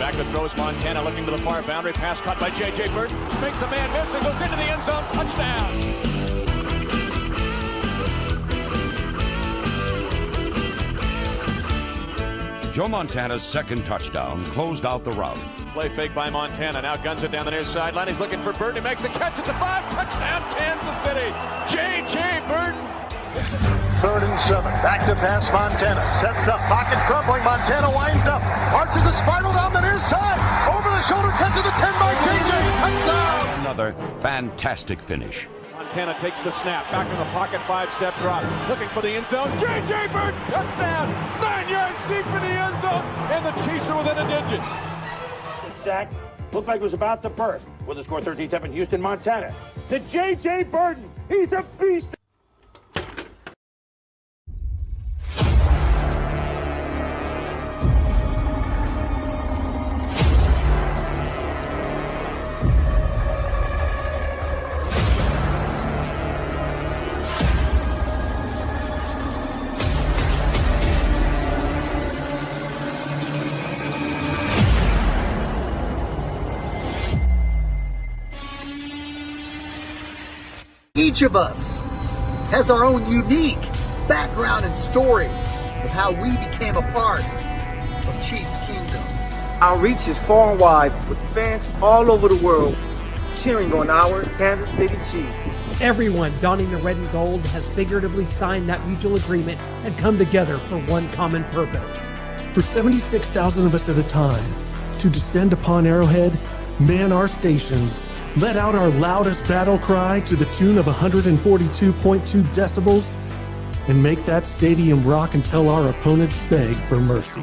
Back to throws Montana, looking to the far boundary. Pass caught by J.J. Birden. Makes a man miss and goes into the end zone. Touchdown. Joe Montana's second touchdown closed out the rout. Play fake by Montana. Now guns it down the near sideline. He's looking for Birden. He makes the catch at the 5. Touchdown, Kansas City. J.J. Birden. 3rd and 7. Back to pass Montana. Sets up. Pocket crumbling. Montana winds up. Arches a spiral down the near side. Over the shoulder catch to the 10 by J.J. Touchdown. Another fantastic finish. Montana takes the snap. Back in the pocket. 5-step drop. Looking for the end zone. J.J. Birden. Touchdown. 9 yards deep in the end zone. And the Chiefs are within a digit. Sack. Looked like it was about to burst. With the score 13-7, Houston, Montana. To J.J. Birden. He's a beast. Each of us has our own unique background and story of how we became a part of Chiefs Kingdom. Our reach is far and wide with fans all over the world cheering on our Kansas City Chiefs. Everyone donning the red and gold has figuratively signed that mutual agreement and come together for one common purpose. For 76,000 of us at a time to descend upon Arrowhead, man our stations, let out our loudest battle cry to the tune of 142.2 decibels, and make that stadium rock until our opponents beg for mercy.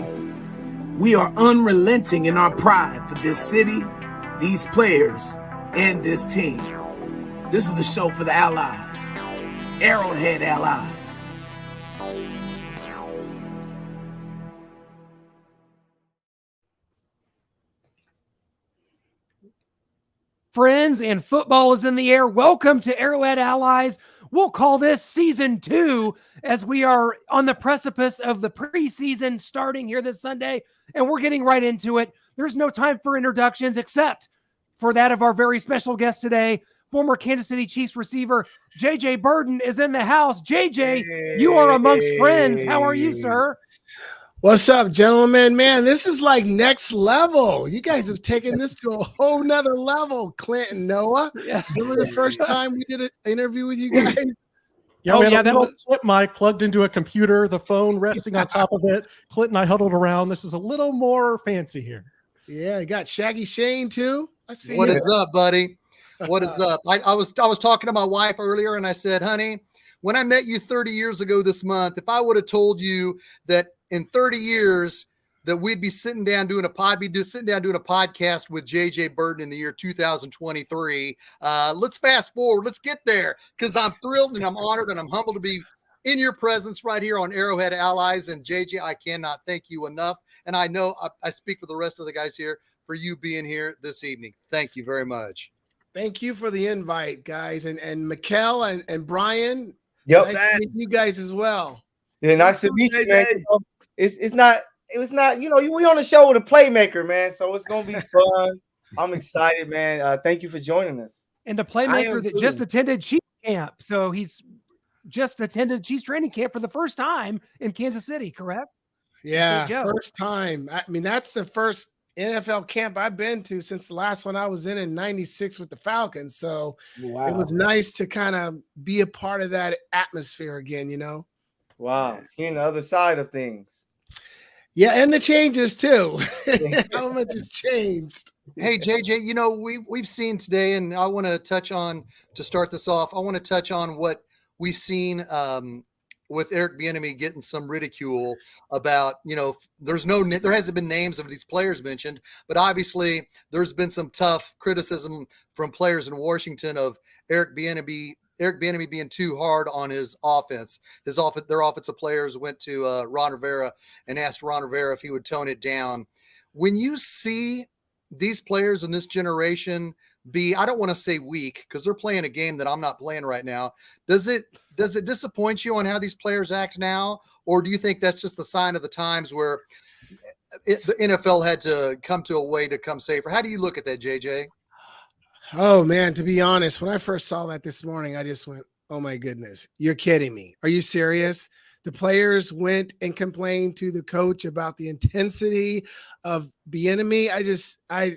We are unrelenting in our pride for this city, these players, and this team. This is the show for the Allies, Arrowhead Allies. Friends, and football is in the air. Welcome to Arrowhead Allies. We'll call this season 2 as we are on the precipice of the preseason starting here this Sunday, and we're getting right into it. There's no time for introductions except for that of our very special guest today, former Kansas City Chiefs receiver J.J. Birden is in the house. J.J., you are amongst friends. How are you, sir? What's up, gentlemen? Man, this is like next level. You guys have taken this to a whole nother level, Clint and Noah. Yeah. Remember the first time we did an interview with you guys? Yeah, we had a little flip mic plugged into a computer, the phone resting on top of it. Clint and I huddled around. This is a little more fancy here. Yeah, you got Shaggy Shane too. I see. What is up, buddy? What is up? I was talking to my wife earlier, and I said, honey, when I met you 30 years ago this month, if I would have told you that in 30 years that we'd be sitting down doing a podcast with J.J. Birden in the year 2023. Let's fast forward. Let's get there, because I'm thrilled and I'm honored and I'm humbled to be in your presence right here on Arrowhead Allies. And J.J., I cannot thank you enough. And I know I speak for the rest of the guys here for you being here this evening. Thank you very much. Thank you for the invite, guys. And Mikkel and Brian. Yep. Nice to meet you guys as well. Yeah, nice to meet you, man. It was not, we on the show with a playmaker, man. So it's gonna be fun. I'm excited, man. Thank you for joining us. And the playmaker that just attended Chiefs camp. So he's just attended Chiefs training camp for the first time in Kansas City, correct? Yeah, first time. I mean, that's the first NFL camp I've been to since the last one I was in '96 with the Falcons. So It was nice to kind of be a part of that atmosphere again, Wow, seeing the other side of things. Yeah, and the changes too. How much has changed? Hey, JJ, we've seen today, and I want to touch on, to start this off, I want to touch on what we've seen with Eric Bieniemy getting some ridicule about, there hasn't been names of these players mentioned, but obviously there's been some tough criticism from players in Washington of Eric Bieniemy being too hard on his offense. Their offensive players went to Ron Rivera and asked Ron Rivera if he would tone it down. When you see these players in this generation I don't want to say weak, because they're playing a game that I'm not playing right now, does it disappoint you on how these players act now? Or do you think that's just the sign of the times where the NFL had to come to a way to come safer. How do you look at that, JJ? Oh man, to be honest, when I first saw that this morning, I just went, "Oh my goodness, you're kidding me? Are you serious?" The players went and complained to the coach about the intensity of the enemy. I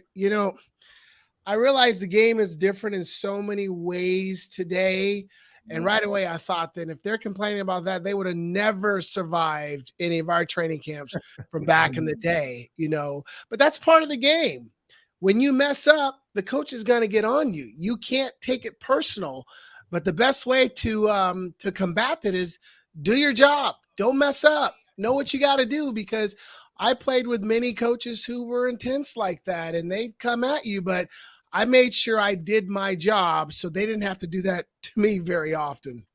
realize the game is different in so many ways today. And right away, I thought that if they're complaining about that, they would have never survived any of our training camps from back in the day, But that's part of the game. When you mess up, the coach is going to get on you. You can't take it personal. But the best way to combat that is do your job. Don't mess up. Know what you got to do, because I played with many coaches who were intense like that, and they'd come at you, but I made sure I did my job so they didn't have to do that to me very often.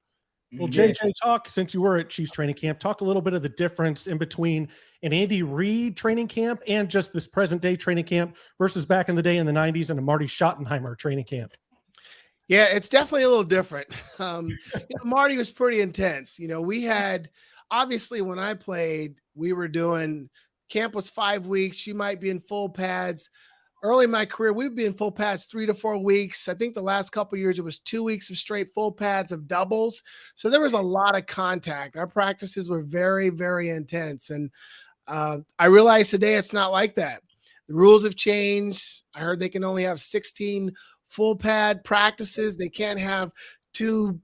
Well, JJ, since you were at Chiefs training camp, talk a little bit of the difference in between an Andy Reid training camp and just this present day training camp versus back in the day in the 90s and a Marty Schottenheimer training camp. Yeah, it's definitely a little different. Marty was pretty intense. We had, obviously when I played, we were doing, camp was 5 weeks. You might be in full pads. Early in my career, we'd be in full pads 3 to 4 weeks. I think the last couple of years, it was 2 weeks of straight full pads of doubles. So there was a lot of contact. Our practices were very, very intense. And I realize today it's not like that. The rules have changed. I heard they can only have 16 full pad practices. They can't have 2,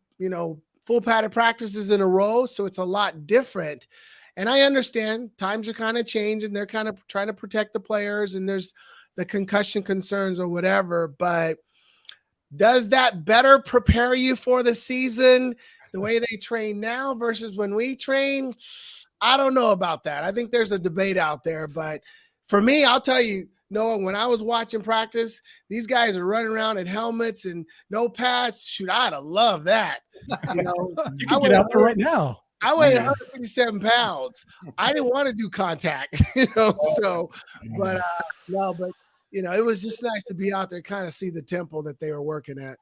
full padded practices in a row. So it's a lot different. And I understand times are kind of changing. They're kind of trying to protect the players, and there's the concussion concerns or whatever, but does that better prepare you for the season, the way they train now versus when we train? I don't know about that. I think there's a debate out there, but for me, I'll tell you, Noah, when I was watching practice, these guys are running around in helmets and no pads. Shoot, I'd have loved that. You can get out there right now. I weighed 157 pounds. I didn't want to do contact, so, but it was just nice to be out there, kind of see the tempo that they were working at.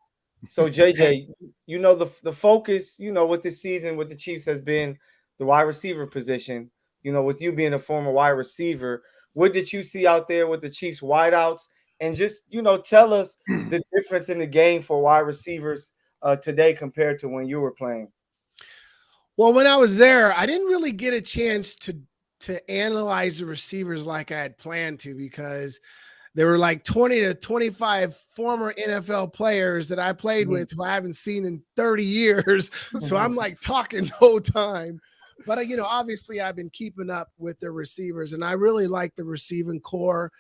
So JJ, the focus, with this season with the Chiefs has been the wide receiver position. With you being a former wide receiver, what did you see out there with the Chiefs wideouts? And just, tell us the difference in the game for wide receivers today compared to when you were playing. Well, when I was there, I didn't really get a chance to analyze the receivers like I had planned to, because there were like 20 to 25 former NFL players that I played with who I haven't seen in 30 years. So I'm like talking the whole time. But, obviously I've been keeping up with the receivers, and I really like the receiving core.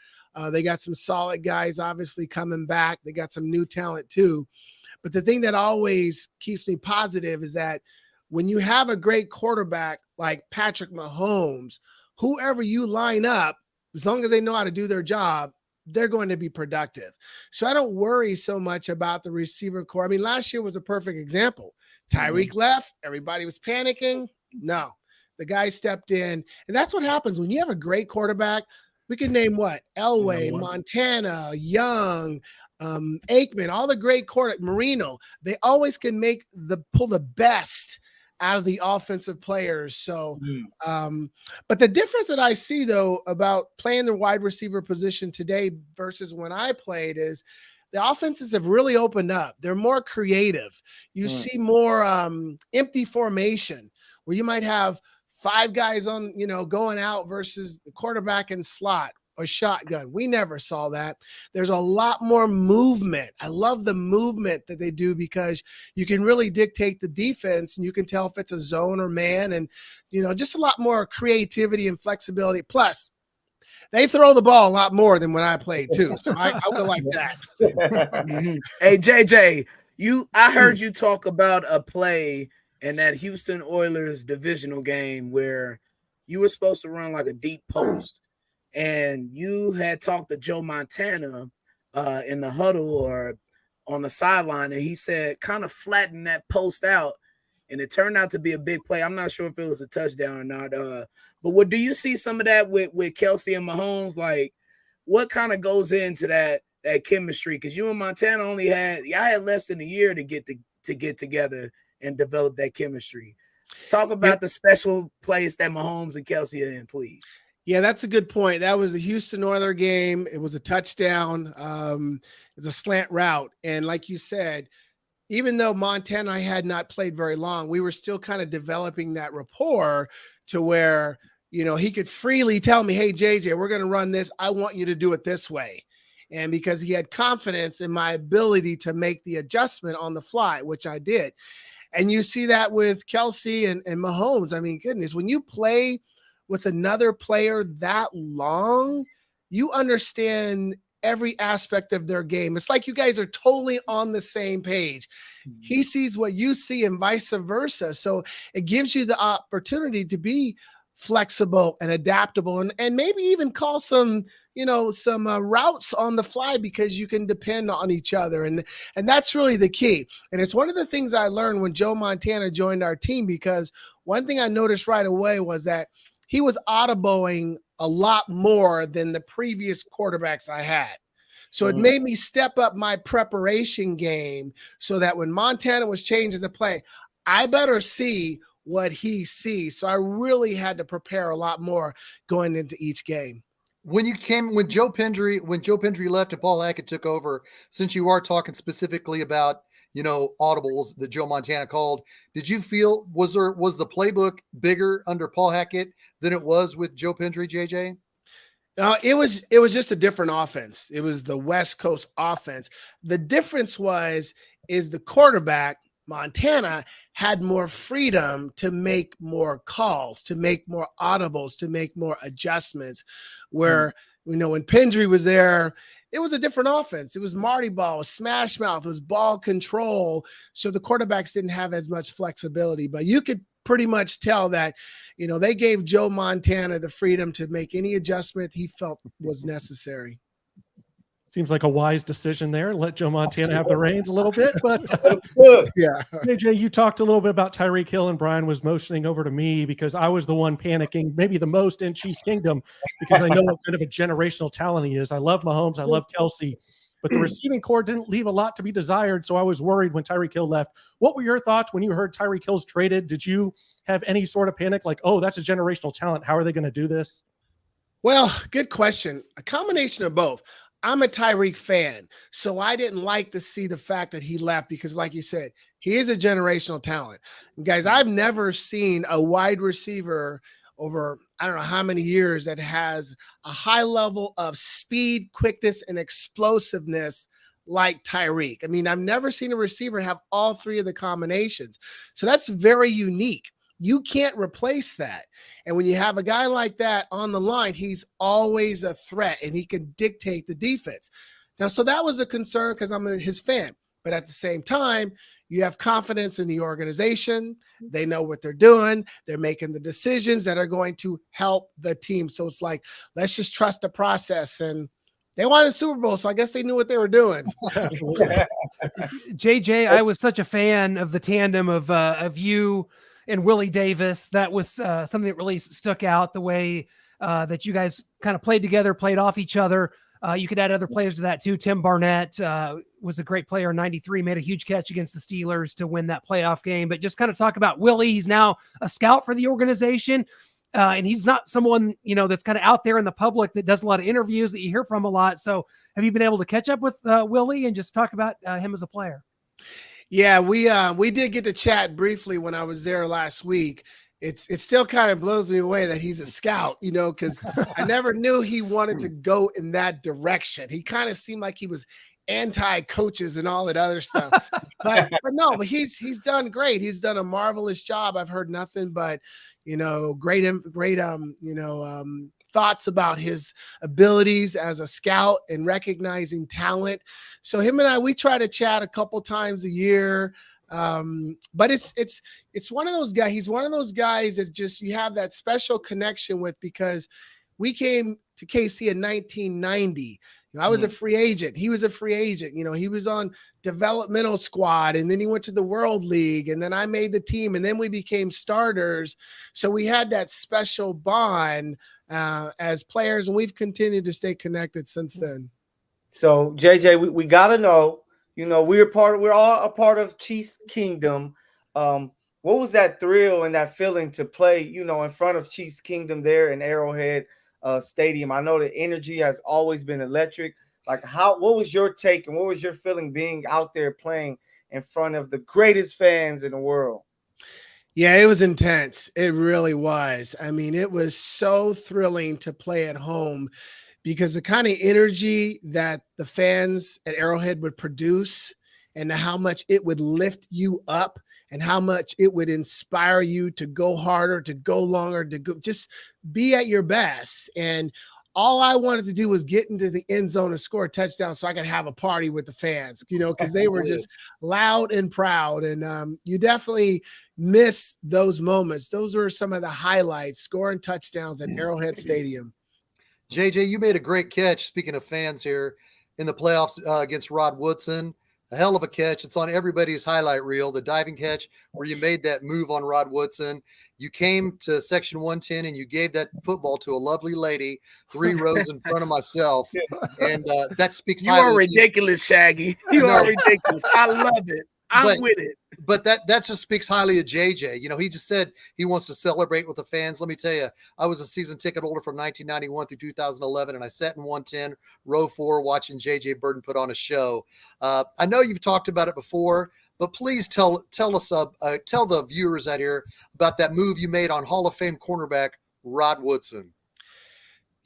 They got some solid guys obviously coming back. They got some new talent too. But the thing that always keeps me positive is that when you have a great quarterback like Patrick Mahomes, whoever you line up, as long as they know how to do their job, they're going to be productive. So I don't worry so much about the receiver core. I mean, last year was a perfect example. Tyreek left. Everybody was panicking. No, the guy stepped in. And that's what happens when you have a great quarterback. We can name what? Elway, Montana, Young, Aikman, all the great quarterback, Marino. They always can pull the best out of the offensive players. So, but the difference that I see though about playing the wide receiver position today versus when I played is the offenses have really opened up. They're more creative. You see more empty formation where you might have 5 guys on, going out versus the quarterback in slot or shotgun. We never saw that. There's a lot more movement. I love the movement that they do, because you can really dictate the defense and you can tell if it's a zone or man, and, just a lot more creativity and flexibility. Plus, they throw the ball a lot more than when I played too. So I would have liked that. Hey, JJ, I heard you talk about a play in that Houston Oilers divisional game where you were supposed to run like a deep post. And you had talked to Joe Montana in the huddle or on the sideline, and he said kind of flatten that post out, and it turned out to be a big play. I'm not sure if it was a touchdown or not. But do you see some of that with Kelsey and Mahomes? Like, what kind of goes into that chemistry? Because you and Montana had less than a year to get together and develop that chemistry. Talk about the special place that Mahomes and Kelsey are in, please. Yeah, that's a good point. That was the Houston Oilers game. It was a touchdown. It's a slant route. And like you said, even though Montana and I had not played very long, we were still kind of developing that rapport to where, he could freely tell me, hey, JJ, we're going to run this. I want you to do it this way. And because he had confidence in my ability to make the adjustment on the fly, which I did. And you see that with Kelsey and Mahomes. I mean, goodness, when you play with another player that long, you understand every aspect of their game. It's like you guys are totally on the same page. He sees what you see and vice versa. So it gives you the opportunity to be flexible and adaptable and maybe even call some routes on the fly because you can depend on each other. And that's really the key. And it's one of the things I learned when Joe Montana joined our team, because one thing I noticed right away was that he was audibling a lot more than the previous quarterbacks I had. So it made me step up my preparation game so that when Montana was changing the play, I better see what he sees. So I really had to prepare a lot more going into each game. When Joe Pendry left and Paul Hackett took over, since you are talking specifically about, audibles that Joe Montana called, did you feel, was the playbook bigger under Paul Hackett than it was with Joe Pendry, JJ? No, it was just a different offense. It was the West Coast offense. The difference is the quarterback, Montana, had more freedom to make more calls, to make more audibles, to make more adjustments. Where, when Pendry was there, it was a different offense. It was Marty ball, it was smash mouth, it was ball control. So the quarterbacks didn't have as much flexibility, but you could pretty much tell that, they gave Joe Montana the freedom to make any adjustment he felt was necessary. Seems like a wise decision there. Let Joe Montana have the reins a little bit. But yeah, JJ, you talked a little bit about Tyreek Hill, and Brian was motioning over to me because I was the one panicking maybe the most in Chiefs Kingdom because I know what kind of a generational talent he is. I love Mahomes. I love Kelsey. But the receiving core didn't leave a lot to be desired, so I was worried when Tyreek Hill left. What were your thoughts when you heard Tyreek Hill's traded? Did you have any sort of panic like, oh, that's a generational talent, how are they going to do this? Well, good question. A combination of both. I'm a Tyreek fan, so I didn't like to see the fact that he left because, like you said, he is a generational talent. Guys, I've never seen a wide receiver over I don't know how many years that has a high level of speed, quickness, and explosiveness like Tyreek. I mean, I've never seen a receiver have all three of the combinations. So that's very unique. You can't replace that. And when you have a guy like that on the line, he's always a threat and he can dictate the defense. Now, so that was a concern because I'm his fan. But at the same time, you have confidence in the organization. They know what they're doing. They're making the decisions that are going to help the team. So it's like, let's just trust the process. And they won a Super Bowl, so I guess they knew what they were doing. JJ, I was such a fan of the tandem of you and Willie Davis. That was something that really stuck out, the way that you guys kind of played together, played off each other. You could add other players to that too. Tim Barnett was a great player in '93, made a huge catch against the Steelers to win that playoff game. But just kind of talk about Willie. He's now a scout for the organization. And he's not someone, that's kind of out there in the public that does a lot of interviews that you hear from a lot. So have you been able to catch up with Willie and just talk about him as a player? Yeah, we did get to chat briefly when I was there last week. It still kind of blows me away that he's a scout, because I never knew he wanted to go in that direction. He kind of seemed like he was anti-coaches and all that other stuff. But he's done great. He's done a marvelous job. I've heard nothing but, great thoughts about his abilities as a scout and recognizing talent. So him and we try to chat a couple times a year. But it's one of those guys. He's one of those guys that just you have that special connection with because we came to KC in 1990. I was a free agent. He was a free agent. He was on developmental squad and then he went to the World League and then I made the team and then we became starters. So we had that special bond as players and we've continued to stay connected since then. So JJ, we got to know, we're all a part of Chiefs Kingdom. What was that thrill and that feeling to play, in front of Chiefs Kingdom there in Arrowhead? stadium. I know the energy has always been electric. Like, what was your take and what was your feeling being out there playing in front of the greatest fans in the world? Yeah, it was intense. It really was. I mean, it was so thrilling to play at home because the kind of energy that the fans at Arrowhead would produce and how much it would lift you up and how much it would inspire you to go harder, to go longer, to go just be at your best. And all I wanted to do was get into the end zone and score a touchdown so I could have a party with the fans, because they were just loud and proud. And you definitely miss those moments. Those were some of the highlights, scoring touchdowns at Arrowhead Stadium. JJ, you made a great catch, speaking of fans here, in the playoffs against Rod Woodson. A hell of a catch. It's on everybody's highlight reel, the diving catch where you made that move on Rod Woodson. You came to section 110 and you gave that football to a lovely lady 3 rows in front of myself. And that speaks highly. You are ridiculous, Shaggy. You are ridiculous. I love it. I'm with it. But that just speaks highly of JJ. He just said he wants to celebrate with the fans. Let me tell you, I was a season ticket holder from 1991 through 2011, and I sat in 110, row 4, watching JJ Birden put on a show. I know you've talked about it before, but please tell the viewers out here about that move you made on Hall of Fame cornerback Rod Woodson.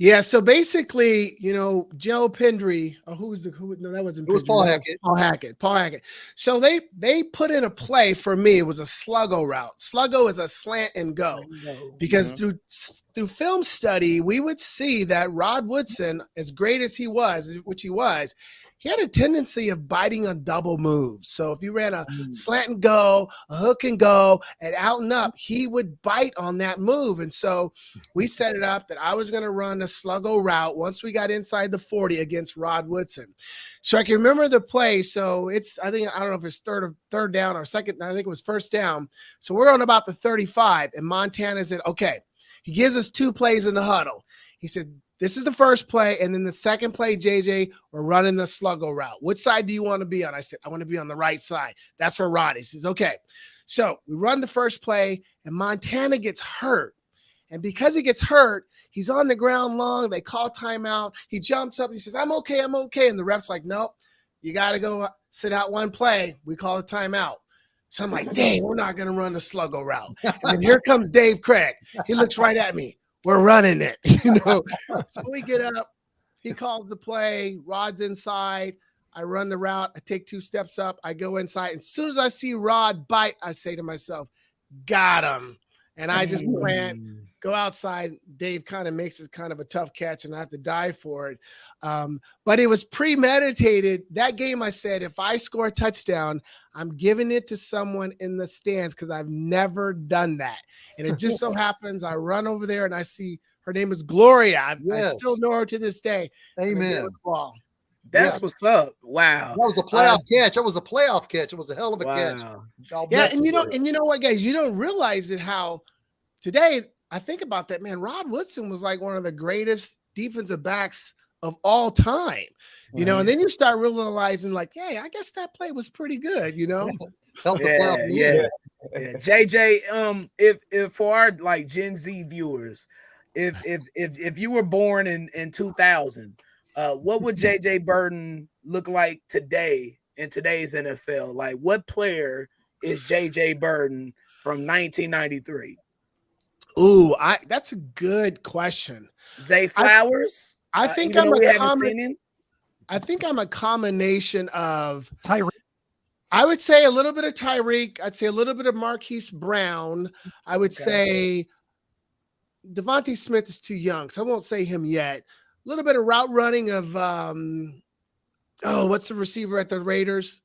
Yeah, so basically, Joe Pendry, or no, that wasn't Pendry. It was Paul Hackett. Paul Hackett. So they put in a play for me. It was a sluggo route. Sluggo is a slant and go. Because through film study, we would see that Rod Woodson, as great as he was, which he was, he had a tendency of biting on double moves. So if you ran a slant and go, a hook and go, and out and up, he would bite on that move. And so we set it up that I was going to run a sluggo route once we got inside the 40 against Rod Woodson. So I can remember the play. So I don't know if it's third down or second. I think it was first down. So we're on about the 35, and Montana said, okay, he gives us 2 plays in the huddle. He said, this is the first play, and then the second play, JJ, we're running the sluggo route. Which side do you want to be on? I said, I want to be on the right side. That's where Rod is. He says, okay. So we run the first play, and Montana gets hurt. And because he gets hurt, he's on the ground long. They call timeout. He jumps up. He says, I'm okay. And the ref's like, nope, you got to go sit out one play. We call a timeout. So I'm like, dang, we're not going to run the sluggo route. And then here comes Dave Craig. He looks right at me. We're running it, So we get up. He calls the play. Rod's inside. I run the route. I take 2 steps up. I go inside. And as soon as I see Rod bite, I say to myself, got him. And I just plant, go outside. Dave kind of makes it kind of a tough catch, and I have to dive for it. But it was premeditated. That game, I said, if I score a touchdown, I'm giving it to someone in the stands because I've never done that. And it just so happens I run over there and I see her name is Gloria. I still know her to this day. Amen. That's what's up. Wow. That was a playoff catch. It was a playoff catch. It was a hell of a catch. Yeah, and you know what, guys? You don't realize it how today I think about that, man. Rod Woodson was like one of the greatest defensive backs of all time, and then you start realizing like, hey, I guess that play was pretty good, Yeah. JJ, if for our like Gen Z viewers, if you were born in 2000, what would JJ Birden look like today in today's NFL? Like, what player is JJ Birden from 1993? Ooh, that's a good question. Zay Flowers. I think I'm a combination of Tyreek. I would say a little bit of Tyreek. I'd say a little bit of Marquise Brown. I would say Devontae Smith is too young, so I won't say him yet. A little bit of route running of what's the receiver at the Raiders?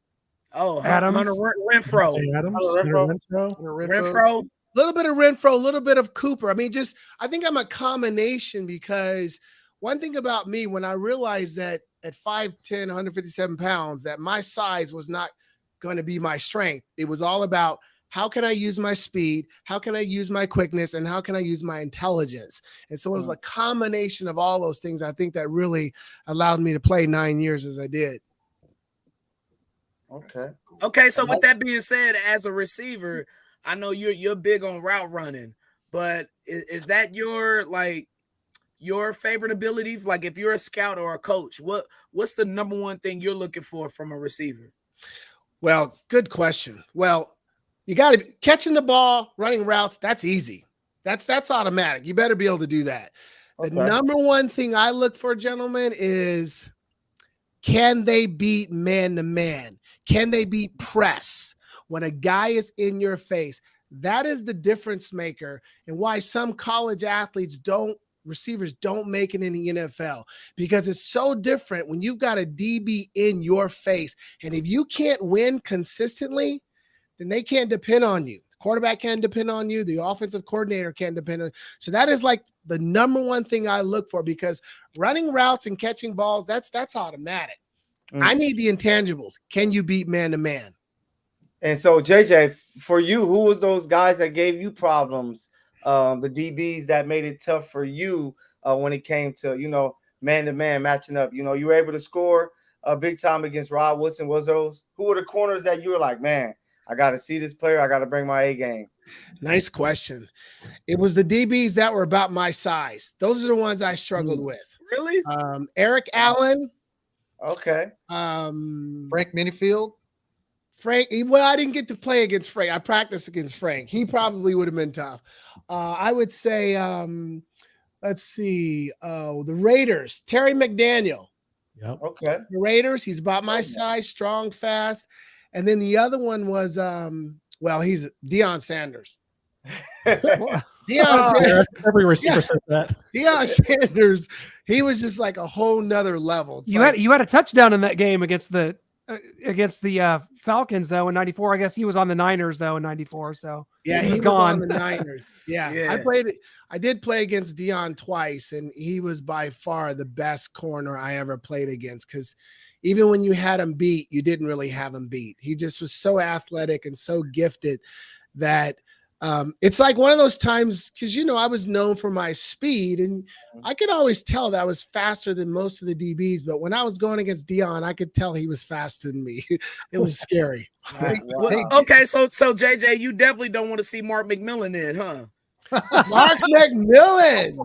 Adams. Hunter Renfro. Renfro. A little bit of Renfro, a little bit of Cooper. I mean, I think I'm a combination because one thing about me, when I realized that at 5'10", 157 pounds, that my size was not going to be my strength. It was all about how can I use my speed, how can I use my quickness, and how can I use my intelligence? And so it was a combination of all those things, I think, that really allowed me to play 9 years as I did. Okay, so with that being said, as a receiver, I know you're big on route running, but is that your your favorite abilities? Like if you're a scout or a coach, what's the number one thing you're looking for from a receiver? Well, good question. Well, you got to catching the ball, running routes. That's easy. That's automatic. You better be able to do that. The number one thing I look for, gentlemen, is can they beat man to man? Can they beat press when a guy is in your face? That is the difference maker, and why some college receivers don't make it in the NFL, because it's so different when you've got a DB in your face. And if you can't win consistently, then they can't depend on you. The quarterback can't depend on you. The offensive coordinator can't depend on you. So that is like the number one thing I look for, because running routes and catching balls, that's automatic. I need the intangibles. Can you beat man to man? And so, JJ, for you, who was those guys that gave you problems? The DBs that made it tough for you when it came to, man to man matching up. You were able to score big time against Rod Woodson. Who were the corners that you were like, man, I got to see this player. I got to bring my A game? Nice question. It was the DBs that were about my size. Those are the ones I struggled with. Really? Eric Allen. Okay. Frank Minifield. Frank, well, I didn't get to play against Frank. I practiced against Frank. He probably would have been tough. I would say, let's see, the Raiders, Terry McDaniel. Yep. Okay. The Raiders, he's about my size, strong, fast. And then the other one was, he's Deion Sanders. Sanders. Every receiver says that. Deion Sanders, he was just like a whole nother level. You had a touchdown in that game against the Falcons though in '94. I guess he was on the Niners though in '94. So yeah, he was gone. On the Niners. Yeah. I did play against Deion twice, and he was by far the best corner I ever played against, because even when you had him beat, you didn't really have him beat. He just was so athletic and so gifted that it's like one of those times, because, I was known for my speed, and I could always tell that I was faster than most of the DBs. But when I was going against Deion, I could tell he was faster than me. It was scary. Okay, so JJ, you definitely don't want to see Mark McMillan in, huh? Mark McMillan.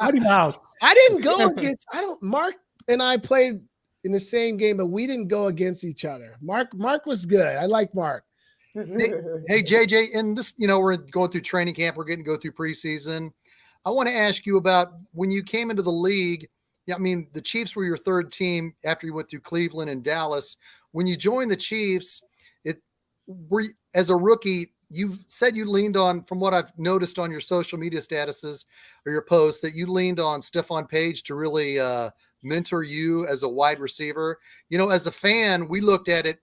Mighty Mouse. I didn't go against. Mark and I played in the same game, but we didn't go against each other. Mark was good. I like Mark. Hey, JJ, and this, we're going through training camp. We're getting to go through preseason. I want to ask you about when you came into the league. Yeah, I mean, the Chiefs were your third team after you went through Cleveland and Dallas. When you joined the Chiefs, as a rookie, you said you leaned on, from what I've noticed on your social media statuses or your posts, that you leaned on Stephon Page to really mentor you as a wide receiver. As a fan, we looked at it.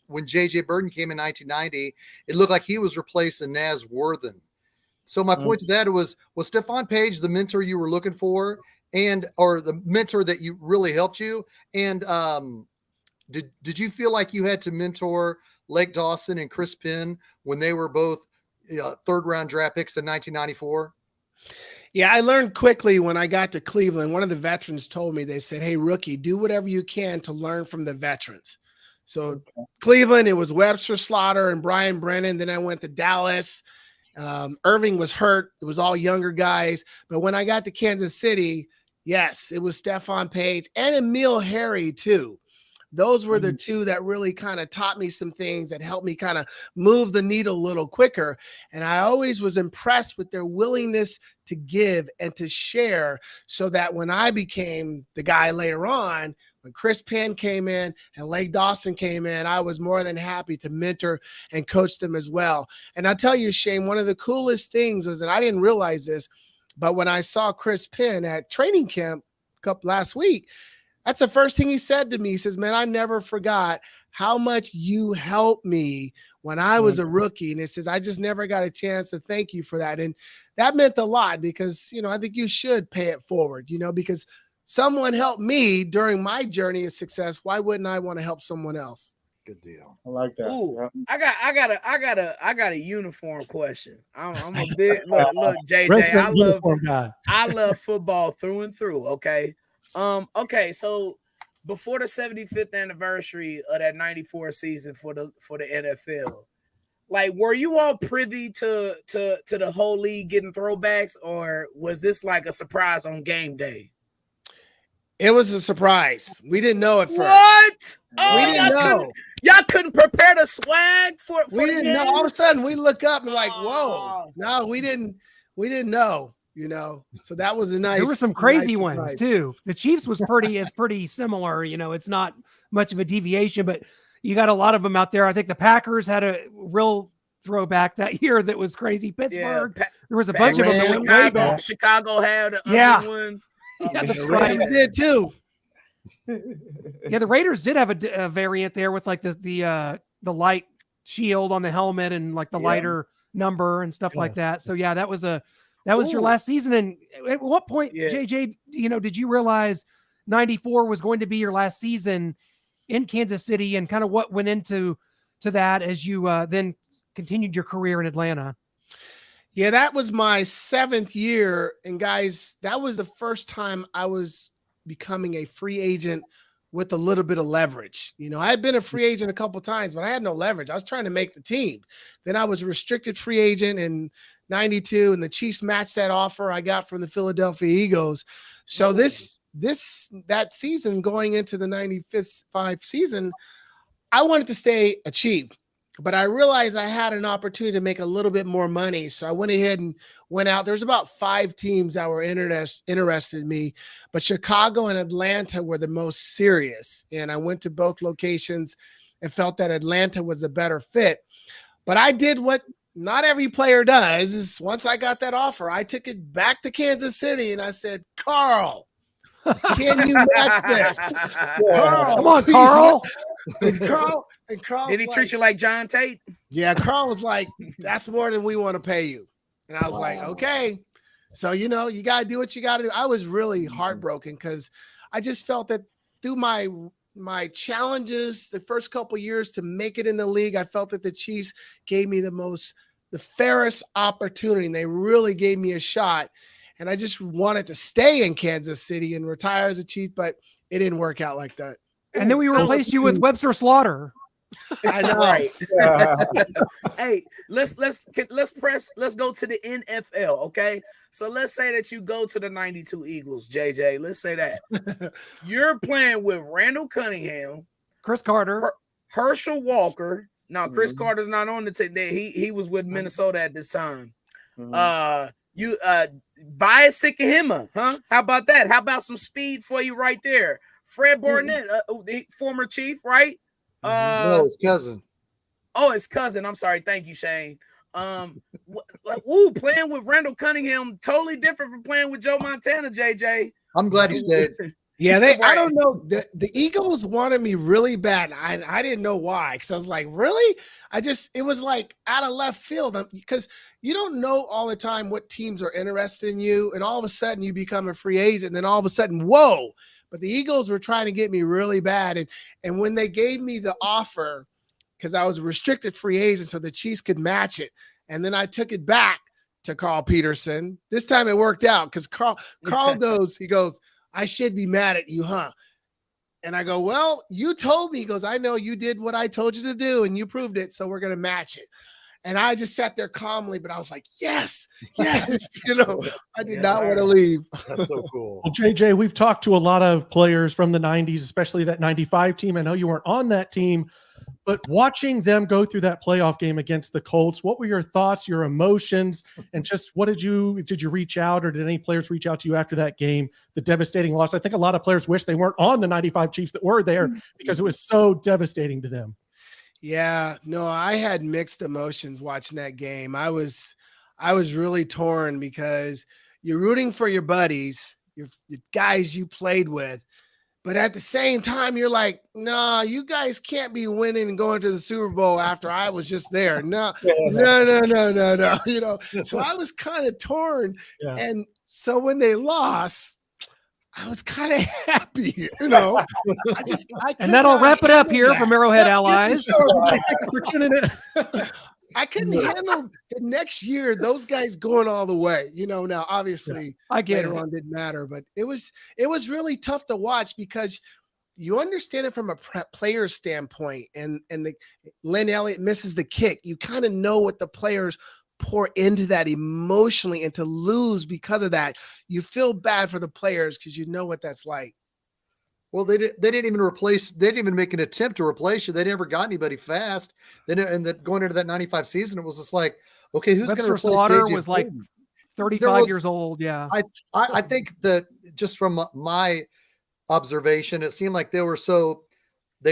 When J.J. Birden came in 1990, it looked like he was replacing Naz Worthen. So my point to that was Stephon Page the mentor you were looking for, or the mentor that you really helped you? And did you feel like you had to mentor Lake Dawson and Chris Penn when they were both third-round draft picks in 1994? Yeah, I learned quickly when I got to Cleveland. One of the veterans told me, they said, "Hey, rookie, do whatever you can to learn from the veterans." So Cleveland, it was Webster Slaughter and Brian Brennan. Then I went to Dallas. Irving was hurt. It was all younger guys. But when I got to Kansas City, yes, it was Stephon Page and Emil Harry too. Those were the two that really kind of taught me some things that helped me kind of move the needle a little quicker. And I always was impressed with their willingness to give and to share, so that when I became the guy later on, when Chris Penn came in and Lake Dawson came in, I was more than happy to mentor and coach them as well. And I'll tell you, Shane, one of the coolest things was that I didn't realize this, but when I saw Chris Penn at training camp last week, that's the first thing he said to me. He says, "Man, I never forgot how much you helped me when I was a rookie." And he says, "I just never got a chance to thank you for that." And that meant a lot, because, I think you should pay it forward, because someone helped me during my journey of success. Why wouldn't I want to help someone else? Good deal. I like that. Ooh, yeah. I got a uniform question. I'm a big look, JJ. I love football through and through. Okay. Okay. So before the 75th anniversary of that '94 season for the NFL, like, were you all privy to the whole league getting throwbacks, or was this like a surprise on game day? It was a surprise. We didn't know at first. What? Oh, we didn't know. Y'all couldn't prepare the swag for we the didn't know. All of a sudden, we look up and like, whoa! No, we didn't know. You know, so that was a nice. There were some crazy nice ones too. The Chiefs was pretty similar. You know, it's not much of a deviation, but you got a lot of them out there. I think the Packers had a real throwback that year that was crazy. Pittsburgh, there was a bunch of them that went way back. Chicago had one. Yeah, the Raiders did too. Yeah, the Raiders did have a variant there with like the light shield on the helmet and like the lighter number and stuff like that. So yeah, that was your last season. And at what point, JJ, you know, did you realize 94 was going to be your last season in Kansas City, and kind of what went into that as you then continued your career in Atlanta? Yeah, that was my 7th year. And guys, that was the first time I was becoming a free agent with a little bit of leverage. You know, I had been a free agent a couple of times, but I had no leverage. I was trying to make the team. Then I was a restricted free agent in 92, and the Chiefs matched that offer I got from the Philadelphia Eagles. So that season going into the 95 season, I wanted to stay a Chief. But I realized I had an opportunity to make a little bit more money. So I went ahead and went out. There's about 5 teams that were interested in me, but Chicago and Atlanta were the most serious. And I went to both locations and felt that Atlanta was a better fit. But I did what not every player does, is once I got that offer, I took it back to Kansas City and I said, Carl, can you match this? Carl, come on, Carl. And Carl did he treat you like John Tate? Yeah, Carl was like, that's more than we want to pay you. And I was like, okay. So, you know, you got to do what you got to do. I was really heartbroken because I just felt that through my challenges the first couple years to make it in the league, I felt that the Chiefs gave me the fairest opportunity, and they really gave me a shot. And I just wanted to stay in Kansas City and retire as a Chief, but it didn't work out like that. And then we replaced you with Webster Slaughter. I know. Right. Hey, let's go to the NFL. Okay. So let's say that you go to the 92 Eagles, JJ. Let's say that you're playing with Randall Cunningham, Chris Carter, Herschel Walker. Now, Chris Carter's not on the team. He was with Minnesota at this time. You Via Sikahima, huh? How about that? How about some speed for you right there? Fred Barnett, the former Chief, right? No, his cousin. Oh, his cousin. I'm sorry. Thank you, Shane. Playing with Randall Cunningham, totally different from playing with Joe Montana, JJ. I'm glad he stayed. Yeah, I don't know. The Eagles wanted me really bad. I didn't know why, because I was like, really? It was like out of left field, because you don't know all the time what teams are interested in you, and all of a sudden you become a free agent, and then all of a sudden, whoa. But the Eagles were trying to get me really bad. And when they gave me the offer, because I was a restricted free agent, so the Chiefs could match it. And then I took it back to Carl Peterson. This time it worked out because Carl goes, I should be mad at you, huh? And I go, well, you told me. He goes, I know you did what I told you to do, and you proved it, so we're going to match it. And I just sat there calmly, but I was like, yes. You know, I did not want to leave. That's so cool. Well, JJ, we've talked to a lot of players from the 90s, especially that 95 team. I know you weren't on that team, but watching them go through that playoff game against the Colts, what were your thoughts, your emotions, and just what did you reach out, or did any players reach out to you after that game, the devastating loss? I think a lot of players wish they weren't on the 95 Chiefs that were there because it was so devastating to them. Yeah, no, I had mixed emotions watching that game. I was really torn because you're rooting for your buddies, your guys you played with, but at the same time, you're like, no, you guys can't be winning and going to the Super Bowl after I was just there. No. You know, so I was kind of torn. Yeah. And so when they lost, I was kind of happy, you know. And that'll wrap it up here from Arrowhead Allies. I couldn't handle the next year, those guys going all the way, you know. Now, obviously, I get later it. on didn't matter, but it was really tough to watch because you understand it from a player standpoint, and Lynn Elliott misses the kick. You kind of know what the players pour into that emotionally, and to lose because of that, you feel bad for the players because you know what that's like. Well, they didn't even replace. They didn't even make an attempt to replace you. They never got anybody fast. Then and that going into that 95 season, it was just like, okay, who's going to replace Slaughter? JJ Was like Birden? 35 years old. Yeah, I think that just from my observation, it seemed like they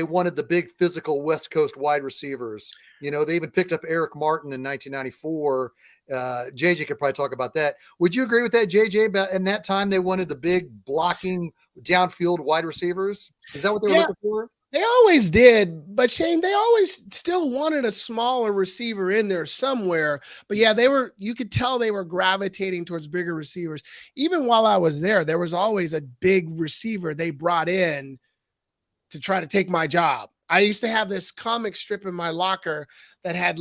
wanted the big physical West Coast wide receivers. You know, they even picked up Eric Martin in 1994. JJ could probably talk about that. Would you agree with that, JJ? About in that time, they wanted the big blocking downfield wide receivers. Is that what they were looking for? They always did, but Shane, they always still wanted a smaller receiver in there somewhere. But yeah, you could tell they were gravitating towards bigger receivers. Even while I was there was always a big receiver they brought in to try to take my job. I used to have this comic strip in my locker that had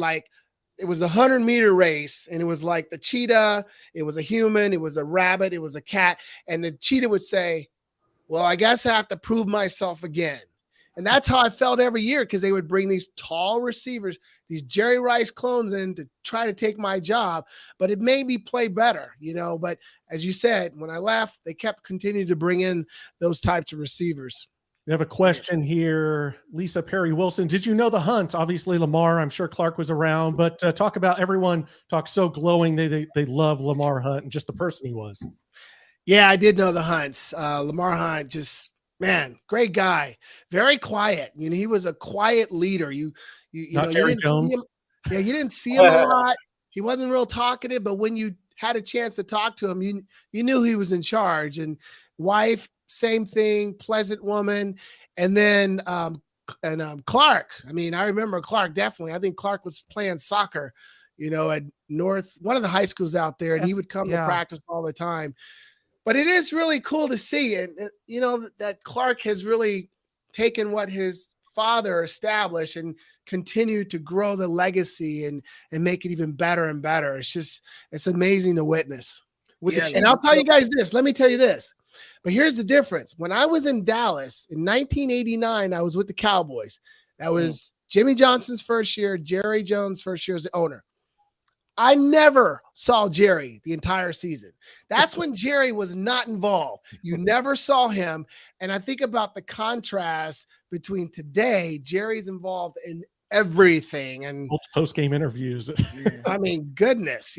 it was a 100-meter race, and it was like the cheetah, it was a human, it was a rabbit, it was a cat. And the cheetah would say, well, I guess I have to prove myself again. And that's how I felt every year, because they would bring these tall receivers, these Jerry Rice clones in to try to take my job. But it made me play better, But as you said, when I left, they kept continuing to bring in those types of receivers. We have a question here. Lisa Perry Wilson. Did you know the Hunt? Obviously, Lamar. I'm sure Clark was around, but talk about everyone talks so glowing. They love Lamar Hunt and just the person he was. Yeah, I did know the Hunts. Lamar Hunt, just man, great guy. Very quiet. He was a quiet leader. You didn't see him. Yeah, you didn't see him a lot. He wasn't real talkative, but when you had a chance to talk to him, you knew he was in charge. And wife, same thing, pleasant woman. And then Clark. I mean, I remember Clark definitely. I think Clark was playing soccer, at North, one of the high schools out there, and he would come to practice all the time. But it is really cool to see, and that Clark has really taken what his father established and continued to grow the legacy and make it even better and better. It's amazing to witness. And I'll tell you guys this. Let me tell you this. But here's the difference. When I was in Dallas in 1989, I was with the Cowboys. That was Jimmy Johnson's first year, Jerry Jones' first year as the owner. I never saw Jerry the entire season. That's when Jerry was not involved. You never saw him. And I think about the contrast between today, Jerry's involved in everything, and post-game interviews. I mean, goodness,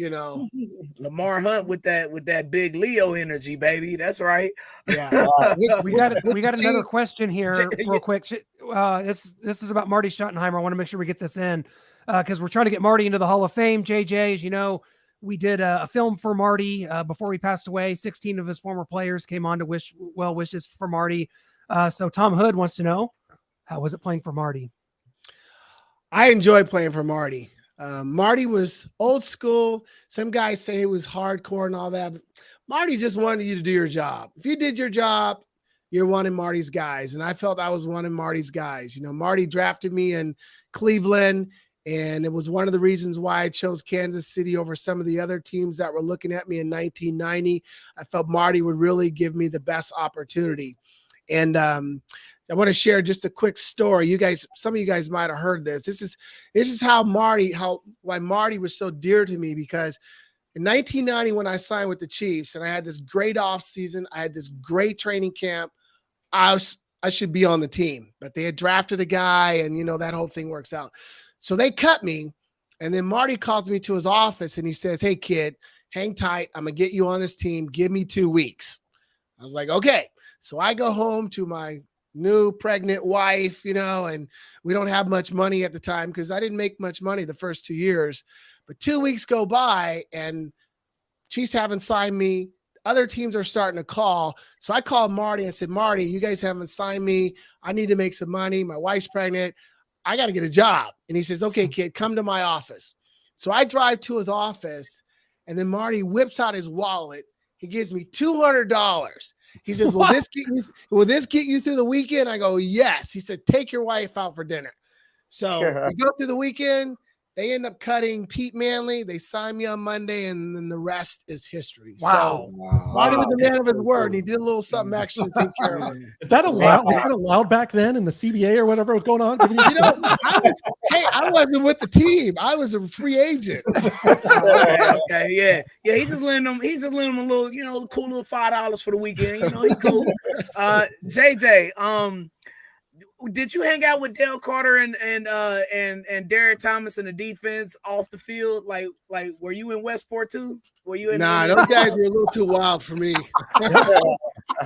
Lamar Hunt with that big Leo energy, baby. That's right. Yeah. we got another question here real quick. This is about Marty Schottenheimer. I want to make sure we get this in because we're trying to get Marty into the Hall of Fame. JJ, as you know, we did a film for Marty before he passed away. 16 of his former players came on to wish well wishes for Marty. So Tom Hood wants to know, how was it playing for Marty? I enjoyed playing for Marty. Marty was old school. Some guys say he was hardcore and all that. But Marty just wanted you to do your job. If you did your job, you're one of Marty's guys. And I felt I was one of Marty's guys. Marty drafted me in Cleveland, and it was one of the reasons why I chose Kansas City over some of the other teams that were looking at me in 1990. I felt Marty would really give me the best opportunity. And I want to share just a quick story. Some of you guys might have heard this. This is why Marty was so dear to me, because in 1990, when I signed with the Chiefs and I had this great off season, I had this great training camp, I should be on the team, but they had drafted a guy, and that whole thing works out. So they cut me, and then Marty calls me to his office and he says, "Hey kid, hang tight. I'm going to get you on this team. Give me 2 weeks." I was like, okay. So I go home to my new pregnant wife, and we don't have much money at the time because I didn't make much money the first 2 years. But 2 weeks go by and Chiefs haven't signed me. Other teams are starting to call. So I called Marty and said, "Marty, you guys haven't signed me. I need to make some money. My wife's pregnant. I got to get a job." And he says, "Okay, kid, come to my office." So I drive to his office, and then Marty whips out his wallet. He gives me $200. He says, "Will this get you through the weekend?" I go, "Yes." He said, "Take your wife out for dinner." So we go through the weekend. They end up cutting Pete Manley. They signed me on Monday, and then the rest is history. Wow. So Marty was a man of his word, and he did a little something extra to take care of us. Is that allowed? Was that allowed back then in the CBA or whatever was going on? I wasn't with the team. I was a free agent. Okay, yeah. He just lend them a little, cool little $5 for the weekend. He cool. JJ, did you hang out with Dale Carter and Derek Thomas in the defense off the field? Like were you in Westport too? Were you in? Nah, those guys were a little too wild for me.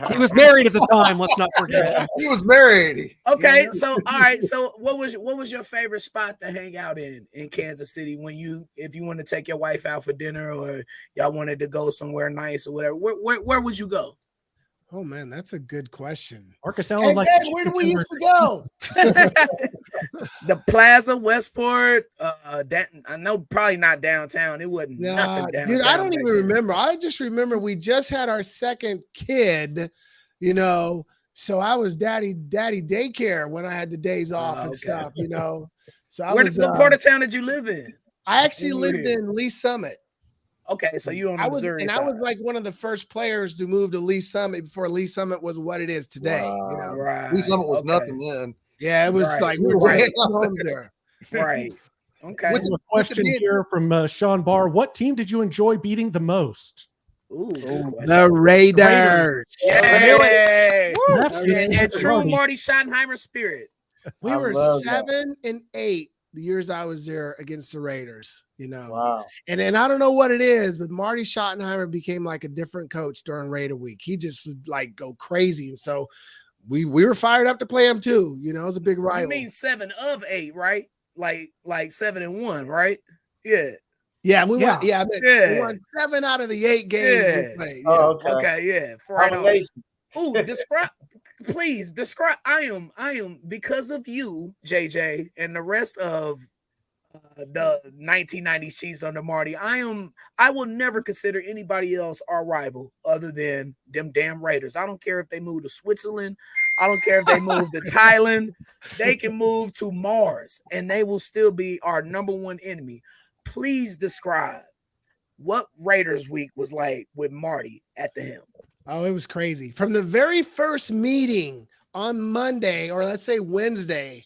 He was married at the time. Let's not forget. He was married. Okay, so all right. So what was your favorite spot to hang out in Kansas City if you want to take your wife out for dinner or y'all wanted to go somewhere nice or whatever? Where would you go? Oh man, that's a good question. Marcus Allen, where do we used to go? The Plaza, Westport. I know probably not downtown. It wasn't nothing downtown. Dude, I don't even remember. I just remember we just had our second kid, so I was daddy daycare when I had the days off and stuff, So what part of town did you live in? I actually lived in Lee Summit. Okay, so you on the Missouri side. I was like one of the first players to move to Lee Summit before Lee Summit was what it is today. Wow. Right. Lee Summit was nothing then. Yeah, it was like we were right home there. Right. Okay. With a question here from Sean Barr. What team did you enjoy beating the most? Ooh, the Raiders. Yay! That's true Marty Schottenheimer spirit. We were 7-8 the years I was there against the Raiders, Wow. And I don't know what it is, but Marty Schottenheimer became like a different coach during Raider week. He just would like go crazy. And so we were fired up to play him too. It was a big rival. You mean 7 of 8, right? Like 7-1, right? Yeah. Yeah, we won. Yeah, we won 7 out of the 8 games we played. Yeah. Oh, okay, yeah. Describe. I am because of you, JJ, and the rest of the 1990s Chiefs under Marty. I will never consider anybody else our rival other than them damn Raiders. I don't care if they move to Switzerland. I don't care if they move to Thailand. They can move to Mars, and they will still be our number one enemy. Please describe what Raiders week was like with Marty at the helm. Oh, it was crazy. From the very first meeting on Monday, or let's say Wednesday,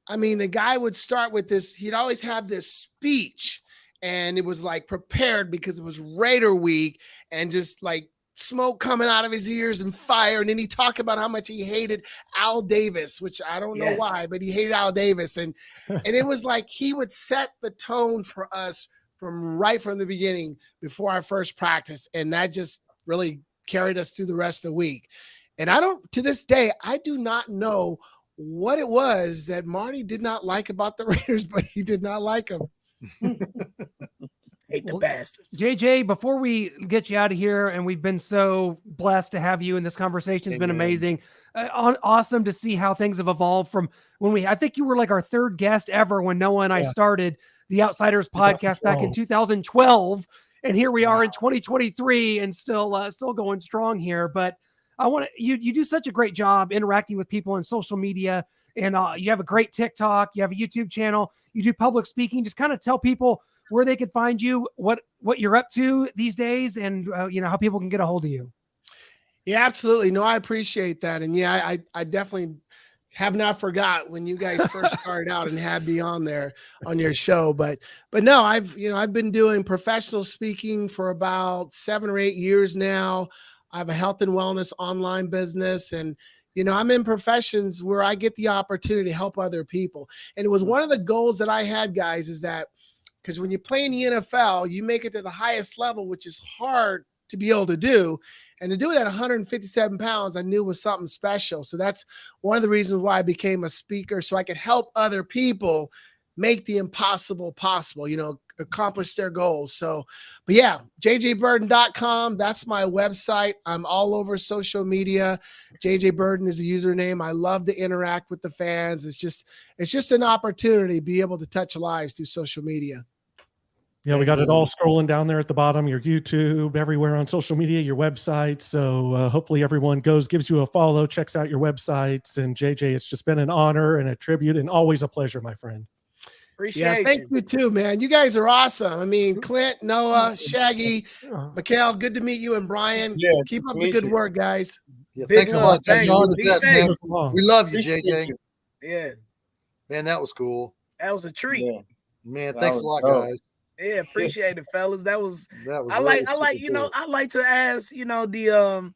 I mean, the guy would start with this. He'd always have this speech, and it was like prepared because it was Raider week and just like smoke coming out of his ears and fire. And then he talked about how much he hated Al Davis, which I don't know why, but he hated Al Davis. And it was like he would set the tone for us from the beginning before our first practice. And that just really carried us through the rest of the week. And to this day, I do not know what it was that Marty did not like about the Raiders, but he did not like them. Hate the bastards. JJ, before we get you out of here, and we've been so blessed to have you in this conversation. It's been amazing. Awesome to see how things have evolved from when I think you were like our third guest ever when Noah and I started the Outsiders podcast back in 2012. And here we are in 2023 and still going strong here. But I want you do such a great job interacting with people on social media, and you have a great TikTok, you have a YouTube channel, you do public speaking. Just kind of tell people where they can find you, what you're up to these days, and how people can get a hold of you. Yeah, absolutely. No, I appreciate that. And yeah, I definitely have not forgot when you guys first started out and had me on there on your show. But no, I've been doing professional speaking for about 7 or 8 years now. I have a health and wellness online business, and I'm in professions where I get the opportunity to help other people. And it was one of the goals that I had, guys, is that because when you play in the NFL, you make it to the highest level, which is hard to be able to do. And to do it at 157 pounds, I knew was something special. So that's one of the reasons why I became a speaker, so I could help other people make the impossible possible, accomplish their goals. So, but yeah, jjburden.com. That's my website. I'm all over social media. JJ Birden is a username. I love to interact with the fans. It's just an opportunity to be able to touch lives through social media. Yeah, we got it all scrolling down there at the bottom, your YouTube, everywhere on social media, your website. So hopefully everyone gives you a follow, checks out your websites. And JJ, it's just been an honor and a tribute and always a pleasure, my friend. Appreciate thank you. you too, man. You guys are awesome. I mean, Clint, Noah, Shaggy, Mikhail, good to meet you, and Brian. Yeah, Keep up the good work, guys. Yeah, Big thanks a hug. lot, Thank JJ. you. The Be best, safe. man. We love you, Appreciate JJ. you. Yeah, Man, that was cool. that was a treat. Yeah. Man, That thanks a was lot, dope. guys. Yeah, appreciate it, fellas. That was I really like super you know, cool. I like to ask, you know,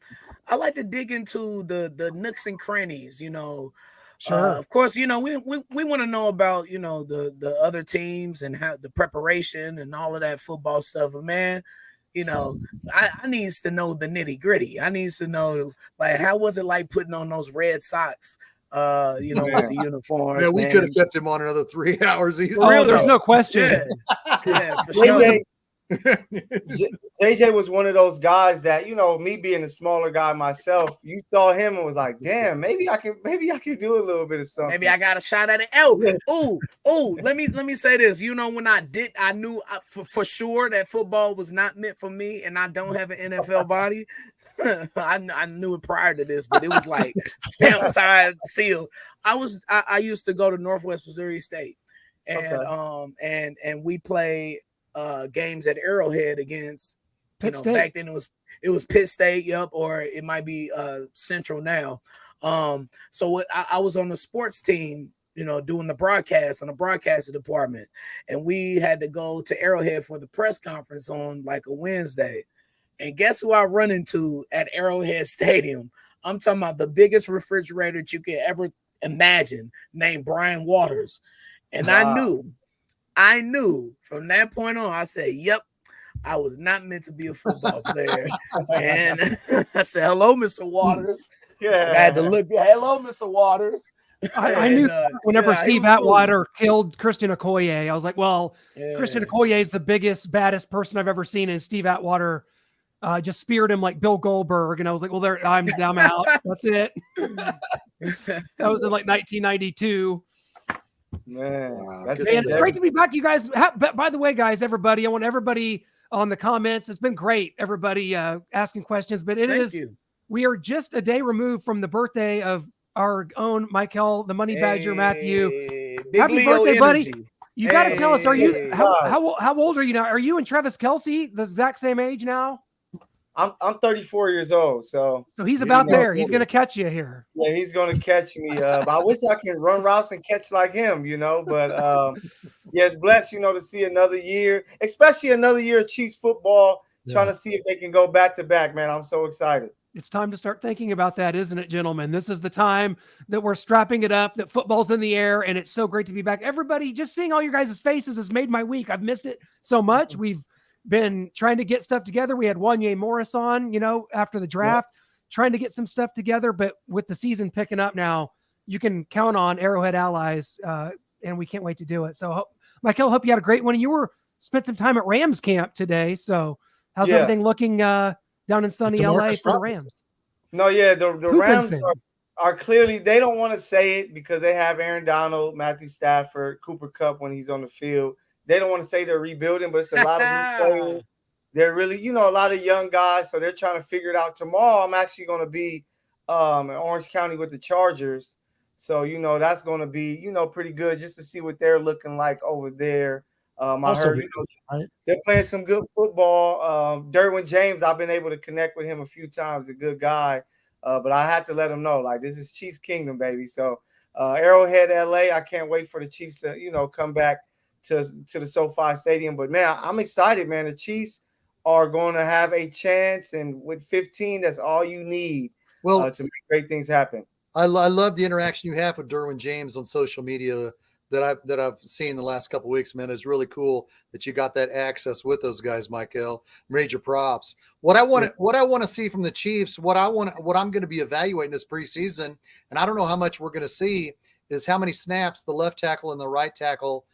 I like to dig into the nooks and crannies, you know. Sure. Of course, you know, we want to know about, you know, the other teams and how the preparation and all of that football stuff. But man, you know, I needs to know the nitty gritty. I needs to know, like, how was it like putting on those red socks? You know, with the uniforms. Man, we man. could have kept him on another 3 hours easy. For real, there's though. no question. Yeah, for sure. JJ was one of those guys that, you know, me being a smaller guy myself, you saw him and was like, damn, maybe I can do a little bit of something. Maybe I got a shot at it. Let me say this. You know, when I knew for sure that football was not meant for me, and I don't have an NFL body. I knew it prior to this, but it was like stamp side seal. I used to go to Northwest Missouri State, and and we play games at Arrowhead against Pitt State. Back then it was Pitt State, yep, or it might be Central now. So I was on the sports team, you know, doing the broadcast on the broadcasting department, and we had to go to Arrowhead for the press conference on like a Wednesday. And guess who I run into at Arrowhead Stadium? I'm talking about the biggest refrigerator that you could ever imagine, named Brian Waters. And Wow. I knew from that point on, I said, yep, I was not meant to be a football player. And I said, hello, Mr. Waters. Yeah. I had to look, hello, Mr. Waters. I knew whenever Steve Atwater killed Christian Okoye, I was like, well, Christian Okoye is the biggest, baddest person I've ever seen. And Steve Atwater just speared him like Bill Goldberg. And I was like, well, I'm out. That's it. That was in like 1992. Man, it's great to be back, you guys. By the way, guys, everybody, I want everybody on the comments. It's been great, everybody asking questions, but we are just a day removed from the birthday of our own Michael, the Money Badger, Matthew. Happy birthday, buddy. You got to tell us, how old are you now? Are you and Travis Kelce the exact same age now? I'm 34 years old, so he's about there. He's going to catch you here. Yeah, he's going to catch me. But I wish I can run routes and catch like him, you know. But yeah, it's blessed, you know, to see another year, especially another year of Chiefs football. Trying to see if they can go back to back, man. I'm so excited. It's time to start thinking about that, isn't it, gentlemen? This is the time that we're strapping it up, that football's in the air, and it's so great to be back. Everybody, just seeing all your guys' faces has made my week. I've missed it so much. We've been trying to get stuff together. We had Wanye Morris on, you know, after the draft, trying to get some stuff together. But with the season picking up now, you can count on Arrowhead Allies, and we can't wait to do it. So, Michael, hope you had a great one. And you spent some time at Rams camp today. So how's everything looking down in sunny LA for the Rams? No, the Rams are clearly, they don't want to say it because they have Aaron Donald, Matthew Stafford, Cooper Kupp when he's on the field. They don't want to say they're rebuilding, but it's a lot of new players. They're really, you know, a lot of young guys, so they're trying to figure it out. Tomorrow, I'm actually going to be in Orange County with the Chargers. So, you know, that's going to be, you know, pretty good just to see what they're looking like over there. I heard, you know, they're playing some good football. Derwin James, I've been able to connect with him a few times, a good guy. But I had to let him know, like, this is Chiefs Kingdom, baby. So Arrowhead, LA, I can't wait for the Chiefs to, you know, come back to the SoFi Stadium. But, man, I'm excited, man. The Chiefs are going to have a chance, and with 15, that's all you need to make great things happen. I love the interaction you have with Derwin James on social media that I've seen the last couple of weeks, man. It's really cool that you got that access with those guys, Michael. Major props. What I want to see from the Chiefs, what I'm going to be evaluating this preseason, and I don't know how much we're going to see, is how many snaps the left tackle and the right tackle,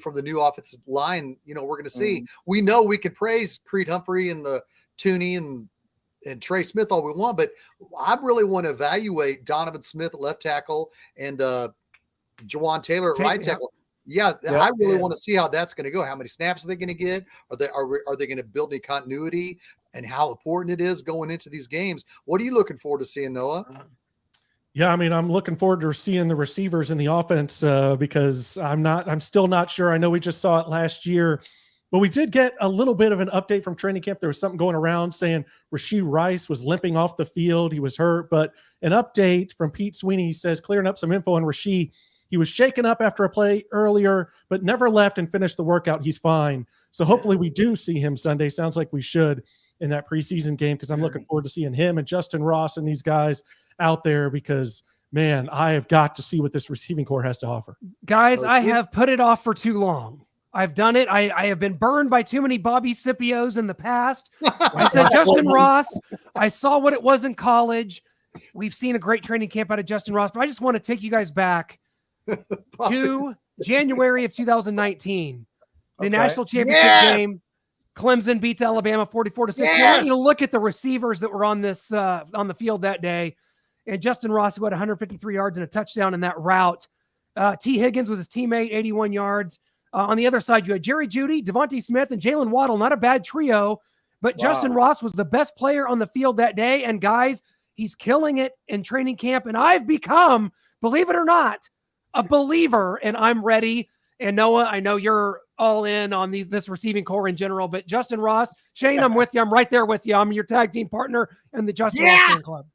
from the new offensive line, you know, we're going to see. We know we can praise Creed Humphrey and the Tooney and Trey Smith all we want, but I really want to evaluate Donovan Smith at left tackle and Jawan Taylor at right tackle. I really want to see how that's going to go. How many snaps are they going to get? Are they going to build any continuity, and how important it is going into these games? What are you looking forward to seeing, Noah? Yeah, I mean, I'm looking forward to seeing the receivers in the offense because I'm still not sure. I know we just saw it last year, but we did get a little bit of an update from training camp. There was something going around saying Rashee Rice was limping off the field. He was hurt, but an update from Pete Sweeney says, clearing up some info on Rashee. He was shaken up after a play earlier, but never left and finished the workout. He's fine. So hopefully we do see him Sunday. Sounds like we should in that preseason game because I'm looking forward to seeing him and Justin Ross and these guys out there because, man, I have got to see what this receiving core has to offer. Guys, I have put it off for too long. I've done it. I have been burned by too many Bobby Scipios in the past. I said Justin Ross. I saw what it was in college. We've seen a great training camp out of Justin Ross, but I just want to take you guys back to January of 2019, the national championship game. Clemson beats Alabama 44-6. I want you to look at the receivers that were on this on the field that day. And Justin Ross, who had 153 yards and a touchdown in that route. T. Higgins was his teammate, 81 yards. On the other side, you had Jerry Jeudy, Devontae Smith, and Jalen Waddle. Not a bad trio, but Justin Ross was the best player on the field that day. And guys, he's killing it in training camp. And I've become, believe it or not, a believer, and I'm ready. And Noah, I know you're all in on this receiving core in general, but Justin Ross, Shane, I'm with you. I'm right there with you. I'm your tag team partner in the Justin Ross fan club.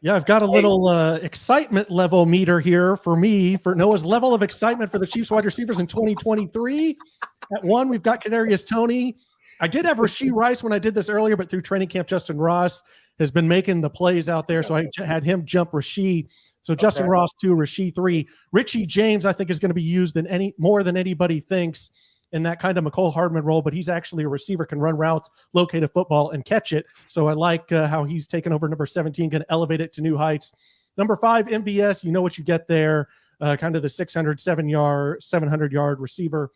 Yeah, I've got a little excitement level meter here for Noah's level of excitement for the Chiefs wide receivers in 2023. At 1, we've got Kadarius Toney. I did have Rashee Rice when I did this earlier, but through training camp, Justin Ross has been making the plays out there, so I had him jump Rashee. So Justin Ross 2, Rashee 3. Richie James, I think, is going to be used in more than anybody thinks in that kind of McCole Hardman role, but he's actually a receiver, can run routes, locate a football, and catch it. So I like how he's taken over number 17, going to elevate it to new heights. Number 5, MVS, you know what you get there, kind of the 700-yard receiver.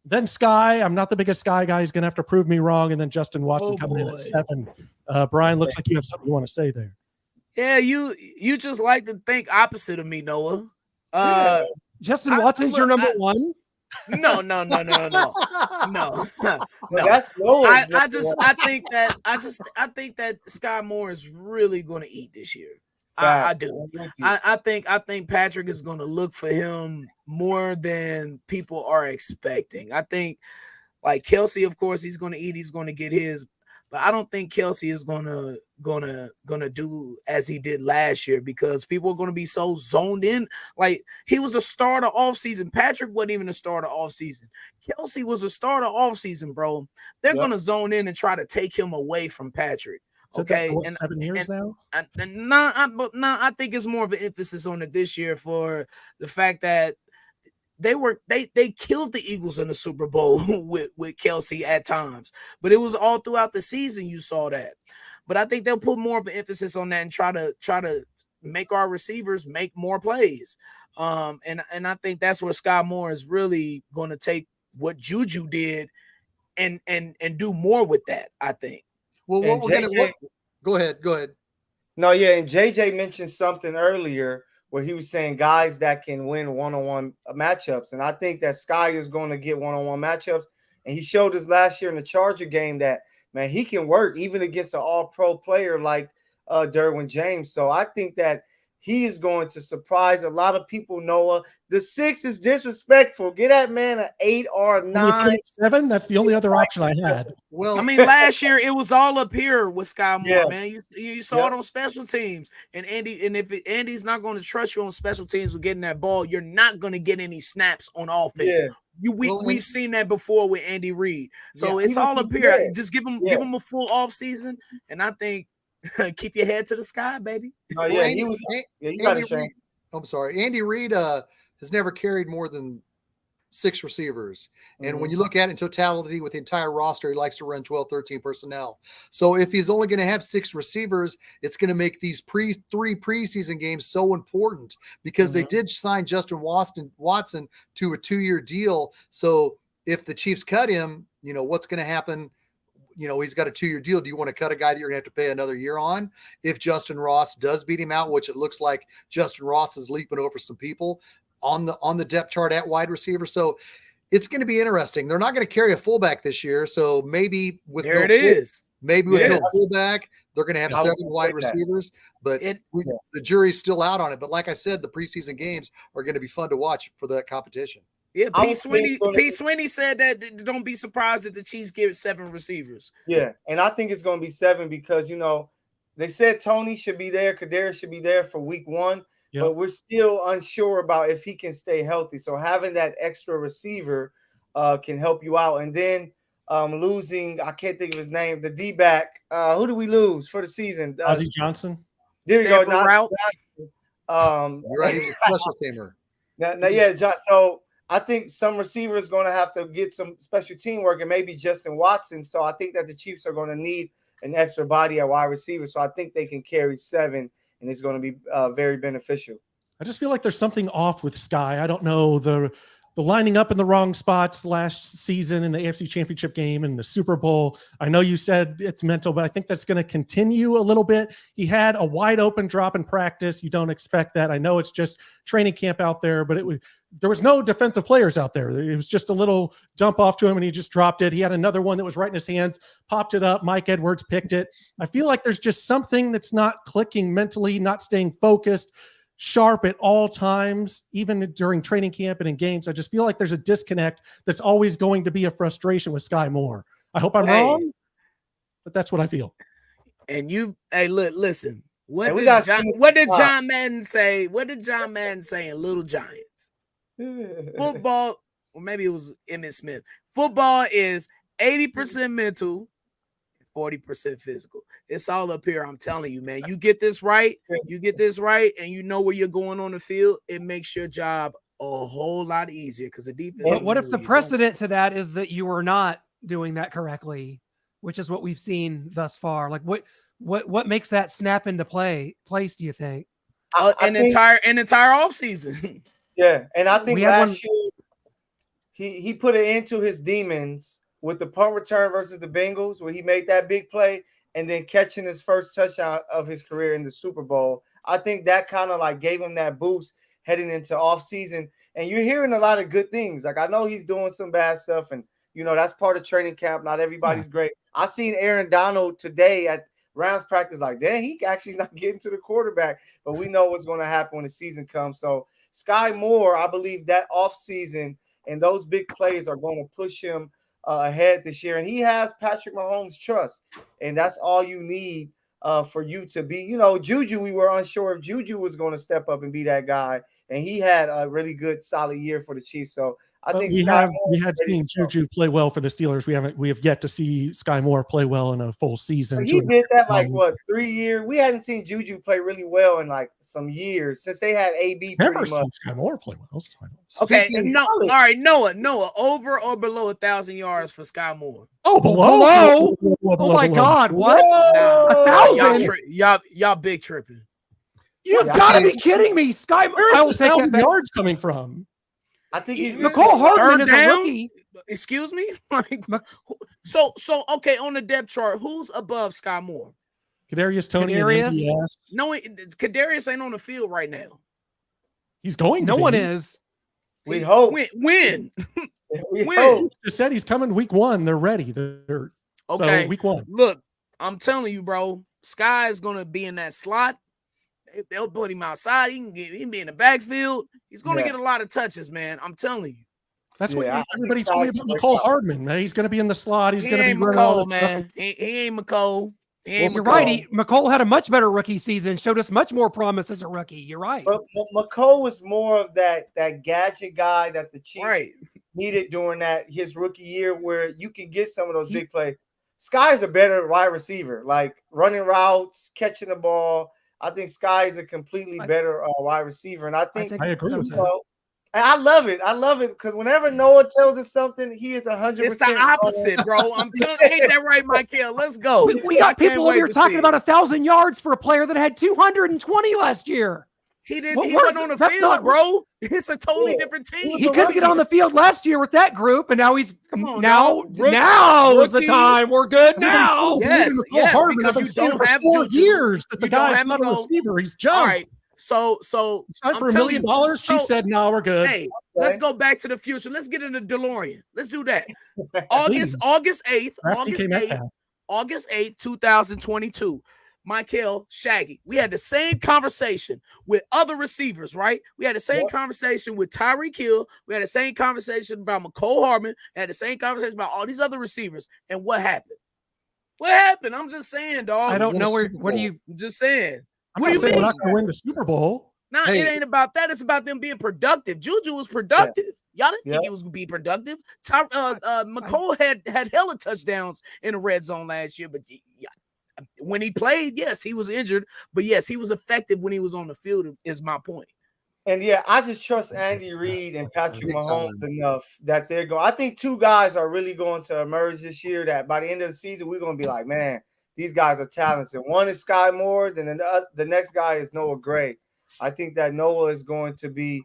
Then Sky, I'm not the biggest Sky guy. He's going to have to prove me wrong. And then Justin Watson coming in at 7. Brian, looks like you have something you want to say there. Yeah, you just like to think opposite of me, Noah. Justin Watson's your number 1? No. That's low. I think that Sky Moore is really going to eat this year. I do. I think Patrick is going to look for him more than people are expecting. I think, like Kelsey, of course, he's going to eat. He's going to get his. But I don't think Kelsey is gonna do as he did last year because people are gonna be so zoned in. Like he was a starter off season. Patrick wasn't even a starter off season. Kelsey was a starter off season, bro. They're gonna zone in and try to take him away from Patrick. Okay, and 7 years now. I think it's more of an emphasis on it this year for the fact that they killed the Eagles in the Super Bowl with Kelsey at times, but it was all throughout the season you saw that. But I think they'll put more of an emphasis on that and try to make our receivers make more plays. And I think that's where Sky Moore is really going to take what Juju did and do more with that, I think. Well, go ahead. No, yeah, and JJ mentioned something earlier where he was saying guys that can win one-on-one matchups. And I think that Sky is going to get one-on-one matchups. And he showed us last year in the Charger game that, man, he can work even against an all-pro player like Derwin James. So I think that he is going to surprise a lot of people, Noah. The 6 is disrespectful. Get that man an 8 or a 9. 7? That's the only other option I had. Well, I mean, last year it was all up here with Sky Moore, man. You saw it on special teams. And if Andy's not going to trust you on special teams with getting that ball, you're not going to get any snaps on offense. Yeah. We've seen that before with Andy Reid. So it's all up here. Just give him a full off season, and I think keep your head to the sky, baby. Oh yeah, you got it, Shane. I'm sorry, Andy Reid has never carried more than 6 receivers, and when you look at it in totality with the entire roster, he likes to run 12, 13 personnel. So if he's only going to have 6 receivers, it's going to make these 3 preseason games so important because they did sign Justin Watson to a 2-year deal. So if the Chiefs cut him, what's going to happen? He's got a 2-year deal. Do you want to cut a guy that you're going to have to pay another year on? If Justin Ross does beat him out, which it looks like Justin Ross is leaping over some people on the depth chart at wide receiver. So it's going to be interesting. They're not going to carry a fullback this year. So maybe with no fullback, They're going to have 7 wide receivers, but the jury's still out on it. But like I said, the preseason games are going to be fun to watch for that competition. Yeah, Pete Sweeney said that don't be surprised if the Chiefs give 7 receivers. Yeah, and I think it's going to be 7 because, they said Tony should be there, Kadarius should be there for week 1, but we're still unsure about if he can stay healthy. So having that extra receiver can help you out. And then losing, I can't think of his name, the D-back. Who do we lose for the season? Ozzie Johnson. There you go. Route. You're right, he's a special teamer. John. So I think some receivers going to have to get some special teamwork, and maybe Justin Watson. So I think that the Chiefs are going to need an extra body at wide receiver. So I think they can carry 7, and it's going to be very beneficial. I just feel like there's something off with Sky. I don't know, the lining up in the wrong spots last season in the AFC Championship game and the Super Bowl. I know you said it's mental, but I think that's going to continue a little bit. He had a wide open drop in practice. You don't expect that. I know it's just training camp out there, but there was no defensive players out there. It was just a little dump off to him and he just dropped it. He had another one that was right in his hands, popped it up. Mike Edwards picked it. I feel like there's just something that's not clicking mentally, not staying focused, sharp at all times, even during training camp and in games. I just feel like there's a disconnect that's always going to be a frustration with Sky Moore. I hope I'm wrong, but that's what I feel. And listen. What did John Madden say? What did John Madden say in Little Giants? Football, or maybe it was Emmitt Smith. Football is 80% mental, 40% physical. It's all up here. I'm telling you, man. You get this right, and you know where you're going on the field. It makes your job a whole lot easier because the defense. But what if the precedent to that is that you are not doing that correctly, which is what we've seen thus far? Like what makes that snap into place? Do you think? An entire offseason. Yeah, and I think last year he put it into his demons with the punt return versus the Bengals, where he made that big play and then catching his first touchdown of his career in the Super Bowl. I think that kind of like gave him that boost heading into offseason. And you're hearing a lot of good things. Like I know he's doing some bad stuff, and that's part of training camp. Not everybody's great. I seen Aaron Donald today at Rams practice, like, damn, he actually not getting to the quarterback. But we know what's going to happen when the season comes. So Sky Moore, I believe that offseason and those big plays are going to push him ahead this year. And he has Patrick Mahomes' trust. And that's all you need for you to be. Juju, we were unsure if Juju was going to step up and be that guy. And he had a really good, solid year for the Chiefs. So I think we had seen Juju play well for the Steelers. We have yet to see Sky Moore play well in a full season. He did that 3 years. We hadn't seen Juju play really well in like some years since they had AB. Never seen Sky Moore play well. Okay, all right, Noah, over or below 1,000 yards for Sky Moore? Oh, below. Oh my God, what? 1,000? Y'all big tripping. You've got to be kidding me, Sky. Where is 1,000 yards coming from? I think he's McCole Hardman is a rookie. Excuse me? So okay, on the depth chart, who's above Sky Moore? Kadarius Toney. No, Kadarius ain't on the field right now. He's going. No one is. We hope. When? We hope. Just said he's coming week 1. They're ready. Okay. So week 1. Look, I'm telling you, bro. Sky is gonna be in that slot. They'll put him outside. He can be in the backfield. He's going to get a lot of touches, man. I'm telling you. That's what everybody told me about McCole Hardman, man. He's going to be in the slot. He's going to be McCole, man. He ain't McCole. You're right. McCole had a much better rookie season. Showed us much more promise as a rookie. You're right. But McCole was more of that gadget guy that the Chiefs needed during his rookie year, where you can get some of those big plays. Sky's a better wide receiver, like running routes, catching the ball. I think Sky is a completely better wide receiver, and I think I agree with that. And I love it because whenever Noah tells us something, he is 100%. It's the opposite, bro. I'm telling you, ain't that right, Michael? Let's go. We got people over here talking about 1,000 yards for a player that had 220 last year. He wasn't on the field, bro. It's a totally different team. He couldn't get on the field last year with that group, and now he's now is the time. We're good now. Yes, because you don't have 4 years that the guy's not a receiver. He's jumped. All right, so it's time for $1 million. She said, "No, we're good." Hey, let's go back to the future. Let's get in the DeLorean. Let's do that. August 8th, 2022. Michael, Shaggy. We had the same conversation with other receivers, right? We had the same conversation with Tyreek Hill. We had the same conversation about McCole Hardman. We had the same conversation about all these other receivers. And what happened? What happened? I'm just saying, dog. I don't know what do you. I'm just saying. I'm What do not you saying mean? we're not going to win the Super Bowl. Nah, Hey. it ain't about that. It's about them being productive. Juju was productive. Y'all didn't think he was gonna be productive. McCole had hella touchdowns in the red zone last year, but when he played, yes, he was injured, but yes, he was effective when he was on the field. Is my point. And I just trust Andy Reid and Patrick Mahomes enough that they're going. I think two guys are really going to emerge this year. That by the end of the season, we're going to be like, man, these guys are talented. One is Sky Moore, then the next guy is Noah Gray. I think that Noah is going to be,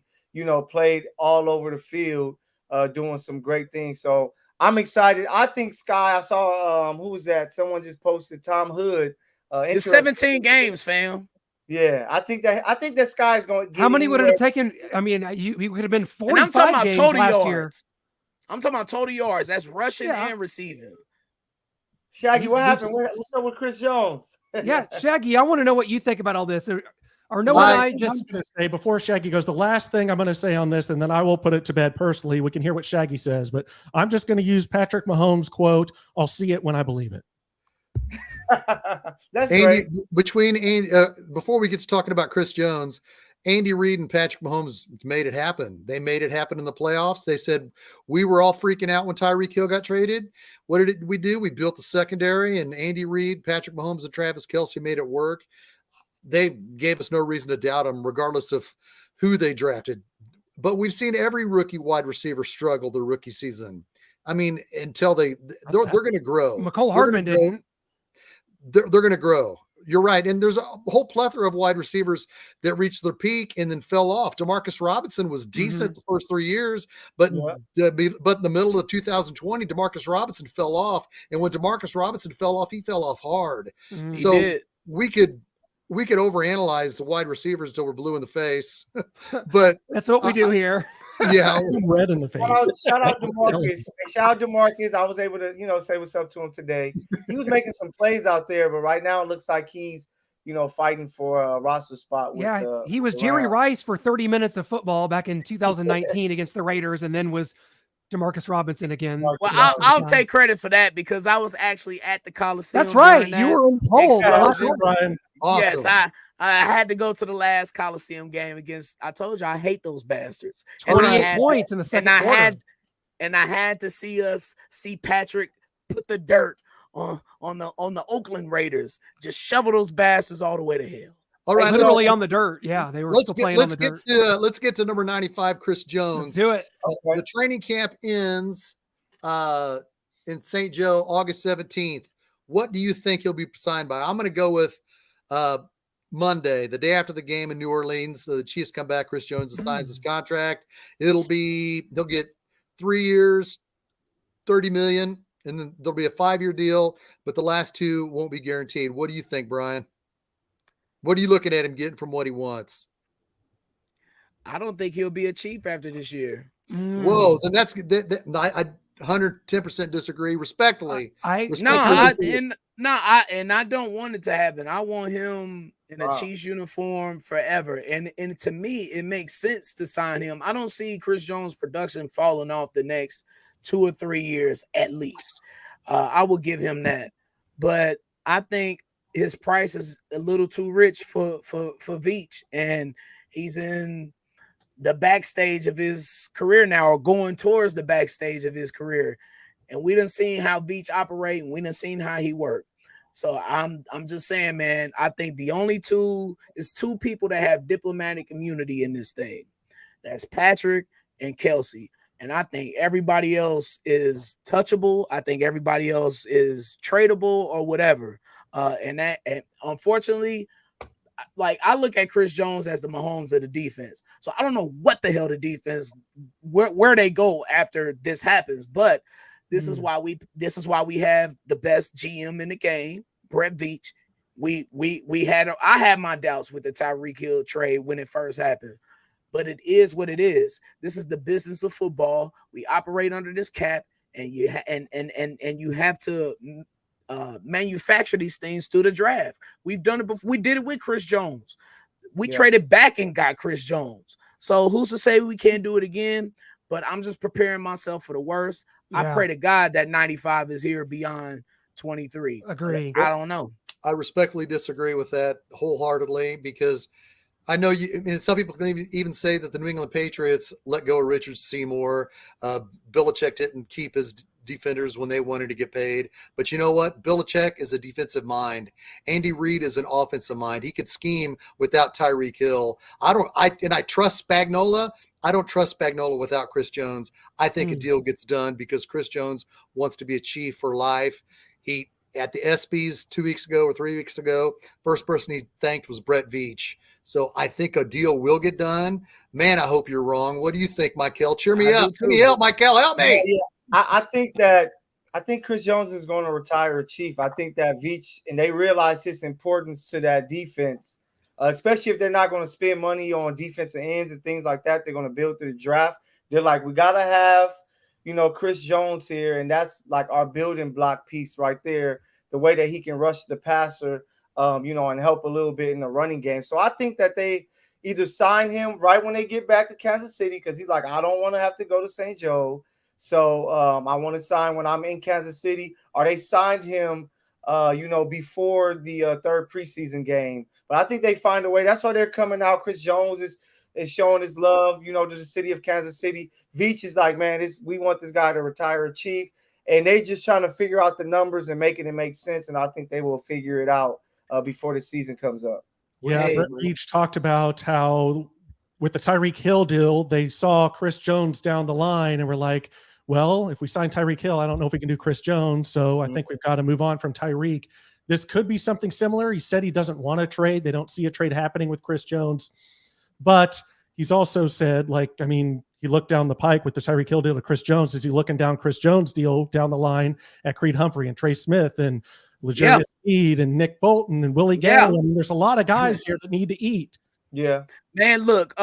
played all over the field, doing some great things. So I'm excited. I think Sky. I saw who was that? Someone just posted Tom Hood. It's 17 games, fam. Yeah, I think that Sky is going to get. How many would it have taken? I mean, he could have been 45 I'm talking about games total last yards. year. I'm talking about total yards. That's rushing and receiving. Shaggy, what happened? What's up with Chris Jones? Yeah, Shaggy, I want to know what you think about all this. Or no, I just I'm going to say before Shaggy goes, the last thing I'm going to say on this, and then I will put it to bed personally. We can hear what Shaggy says, but I'm just going to use Patrick Mahomes' quote. I'll see it when I believe it. That's Andy, great. Before we get to talking about Chris Jones, Andy Reid and Patrick Mahomes made it happen. They made it happen in the playoffs. They said we were all freaking out when Tyreek Hill got traded. What did we do? We built the secondary, and Andy Reid, Patrick Mahomes, and Travis Kelce made it work. They gave us no reason to doubt them, regardless of who they drafted. But we've seen every rookie wide receiver struggle their rookie season. I mean, until they're going to grow. McCole Hardman didn't. They're going to grow. You're right. And there's a whole plethora of wide receivers that reached their peak and then fell off. Demarcus Robinson was decent the first 3 years, but in the middle of 2020, Demarcus Robinson fell off. And when Demarcus Robinson fell off, he fell off hard. So we could overanalyze the wide receivers until we're blue in the face, but that's what we do here. Yeah, red in the face. Shout out to Marcus. Shout out to Marcus. I was able to, say what's up to him today. He was making some plays out there, but right now it looks like he's, fighting for a roster spot. He was Jerry Rice for 30 minutes of football back in 2019 against the Raiders, and then was Demarcus Robinson again. Well, I'll take credit for that because I was actually at the Coliseum. That's right. You were in Pole, Brian. Awesome. Yes, I had to go to the last Coliseum game against. I told you I hate those bastards. 28 points in the second quarter. I had to see Patrick put the dirt on the Oakland Raiders, just shovel those bastards all the way to hell. All right, literally on the dirt. Yeah, they were still playing on the dirt. Let's get to number 95, Chris Jones. Let's do it. The training camp ends in St. Joe August 17th. What do you think he'll be signed by? I'm going to go with Monday, the day after the game in New Orleans. The Chiefs come back. Chris Jones signs his contract. They'll get 3 years, $30 million, and then there'll be a 5-year deal, but the last 2 won't be guaranteed. What do you think, Brian? What are you looking at him getting from what he wants? I don't think he'll be a Chief after this year. Whoa, then I 110% disagree. Respectfully, I don't want it to happen. I want him in a Chiefs uniform forever. And to me, it makes sense to sign him. I don't see Chris Jones' production falling off the next 2 or 3 years at least. I will give him that. But I think his price is a little too rich for Veach, and he's in the backstage of his career now, or going towards the backstage of his career. And we done seen how Veach operate, and we done seen how he worked. So I'm just saying, man, I think the only two people that have diplomatic immunity in this thing. That's Patrick and Kelce. And I think everybody else is touchable. I think everybody else is tradable or whatever. And unfortunately, like, I look at Chris Jones as the Mahomes of the defense. So I don't know what the hell the defense, where they go after this happens. But this is why we have the best GM in the game, Brett Veach. I had my doubts with the Tyreek Hill trade when it first happened, but it is what it is. This is the business of football. We operate under this cap, and you have to manufacture these things through the draft. We've done it before. We did it with Chris Jones. We traded back and got Chris Jones. So who's to say we can't do it again? But I'm just preparing myself for the worst. I pray to God that 95 is here beyond 23. Agree. I don't know. I respectfully disagree with that wholeheartedly because I know some people can even say that the New England Patriots let go of Richard Seymour. Belichick didn't keep his defenders when they wanted to get paid. But you know what? Belichick is a defensive mind. Andy Reid is an offensive mind. He could scheme without Tyreek Hill. I trust Spagnuolo. I don't trust Spagnuolo without Chris Jones. I think a deal gets done because Chris Jones wants to be a Chief for life. He at the ESPYs 2 weeks ago or 3 weeks ago, first person he thanked was Brett Veach. So I think a deal will get done. Man, I hope you're wrong. What do you think, Michael? Cheer me up. Give me help, Michael. Help me. Yeah. I think Chris Jones is going to retire a Chief. I think that Veach, and they realize his importance to that defense, especially if they're not going to spend money on defensive ends and things like that. They're going to build through the draft. They're like, we got to have, Chris Jones here, and that's like our building block piece right there, the way that he can rush the passer, and help a little bit in the running game. So I think that they either sign him right when they get back to Kansas City because he's like, I don't want to have to go to St. Joe. So I want to sign when I'm in Kansas City, or they signed him, before the third preseason game. But I think they find a way. That's why they're coming out. Chris Jones is showing his love, to the city of Kansas City. Veach is like, man, we want this guy to retire a Chief. And they just trying to figure out the numbers and making it make sense. And I think they will figure it out before the season comes up. Yeah, Brett Veach talked about how with the Tyreek Hill deal, they saw Chris Jones down the line and were like, well, if we sign Tyreek Hill, I don't know if we can do Chris Jones. So I think we've got to move on from Tyreek. This could be something similar. He said he doesn't want to trade. They don't see a trade happening with Chris Jones. But he's also said, he looked down the pike with the Tyreek Hill deal to Chris Jones. Is he looking down Chris Jones' deal down the line at Creed Humphrey and Trey Smith and L'Jarius Sneed and Nick Bolton and Willie Gay? I mean, there's a lot of guys here that need to eat. Yeah. Man, look,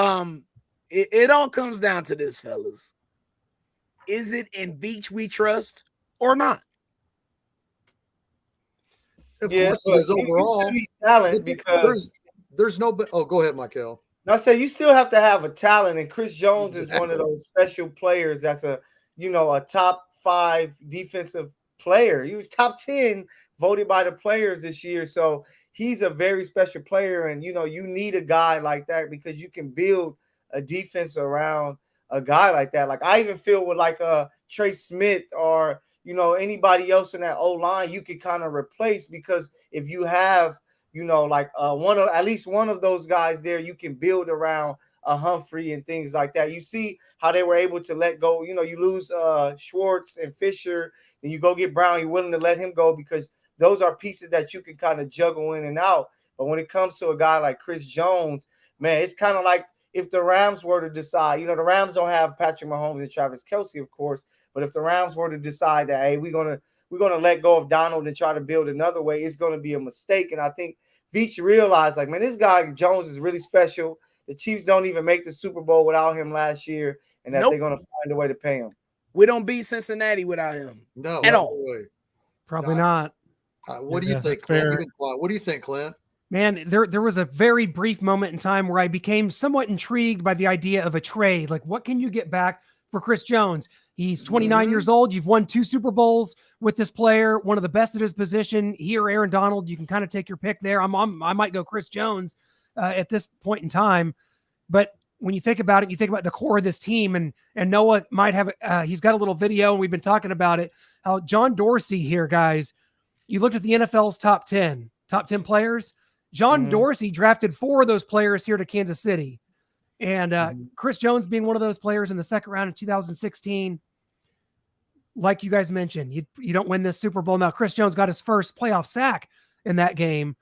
it all comes down to this, fellas. Is it in Veach we trust or not? Of course, it is overall talent because there's no. Oh, go ahead, Michael. I say you still have to have a talent, and Chris Jones is one of those special players. That's a top 5 defensive player. He was top 10 voted by the players this year, so he's a very special player. And you need a guy like that because you can build a defense around a guy like that. Like I even feel with like Trey Smith or anybody else in that O-line, you could kind of replace because if you have at least one of those guys there, you can build around a Humphrey and things like that. You see how they were able to let go. You lose Schwartz and Fisher, and you go get Brown. You're willing to let him go because those are pieces that you can kind of juggle in and out. But when it comes to a guy like Chris Jones, man, it's kind of like if the Rams were to decide, the Rams don't have Patrick Mahomes and Travis Kelce, of course, but if the Rams were to decide that, hey, we're gonna let go of Donald and try to build another way, it's gonna be a mistake. And I think Veach realized, like, man, this guy Jones is really special. The Chiefs don't even make the Super Bowl without him last year, and that they're gonna find a way to pay him. We don't beat Cincinnati without him. No, at all. Probably not. What do you think, Clint? What do you think, Clint? Man, there was a very brief moment in time where I became somewhat intrigued by the idea of a trade. Like, what can you get back for Chris Jones? He's 29 years old. You've won 2 Super Bowls with this player, one of the best at his position. Here, Aaron Donald, you can kind of take your pick there. I might go Chris Jones at this point in time. But when you think about it, you think about the core of this team, and Noah might have he's got a little video, and we've been talking about it, how John Dorsey here, guys, you looked at the NFL's top 10 players. John Dorsey drafted 4 of those players here to Kansas City. And Chris Jones being one of those players in the second round of 2016, like you guys mentioned, you don't win this Super Bowl. Now, Chris Jones got his first playoff sack in that game.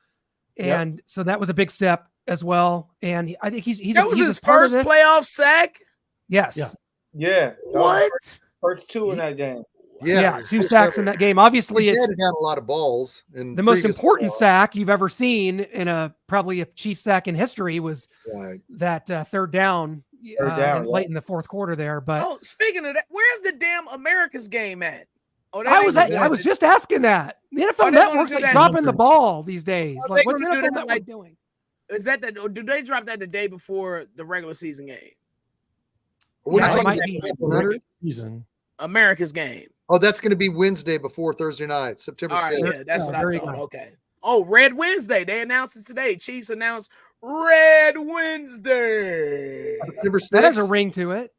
And so that was a big step as well. And I think he's his first playoff sack? Yes. Yeah. What? First 2 in that game. Yeah, 2 sacks in that game. Obviously, it's had a lot of balls. The most important sack you've ever seen in probably a Chief sack in history was that third down late in the fourth quarter there. But speaking of that, where's the damn America's game at? Oh, I was just asking that. The NFL Network's like dropping the ball these days. Like, what's NFL Network doing? Is that or do they drop that the day before the regular season game? Yeah, it might be season. America's game. Oh, that's going to be Wednesday before Thursday night, September 6th. Yeah, that's what I thought. Okay. Oh, Red Wednesday. They announced it today. Chiefs announced Red Wednesday. September 6th. That has a ring to it.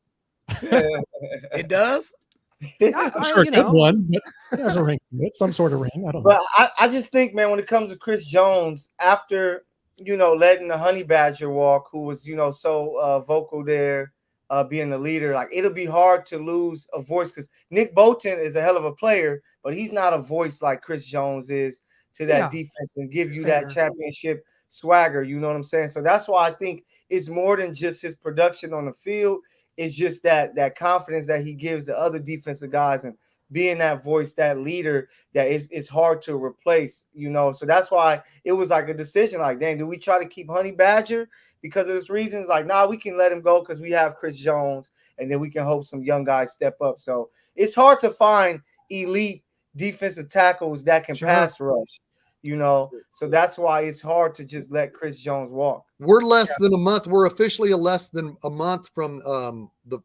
It does? I'm sure it could one, but it has a ring to it. Some sort of ring. I don't know. But I just think, man, when it comes to Chris Jones, after, letting the Honey Badger walk, who was, so vocal there, being the leader, like it'll be hard to lose a voice because Nick Bolton is a hell of a player, but he's not a voice like Chris Jones is to that defense and give you that championship swagger. You know what I'm saying? So that's why I think it's more than just his production on the field. It's just that confidence that he gives the other defensive guys and being that voice, that leader that is hard to replace, So that's why it was like a decision like, dang, do we try to keep Honey Badger because of this reasons? Like, nah, we can let him go because we have Chris Jones and then we can hope some young guys step up. So it's hard to find elite defensive tackles that can pass rush, So that's why it's hard to just let Chris Jones walk. We're less than a month. We're officially less than a month from the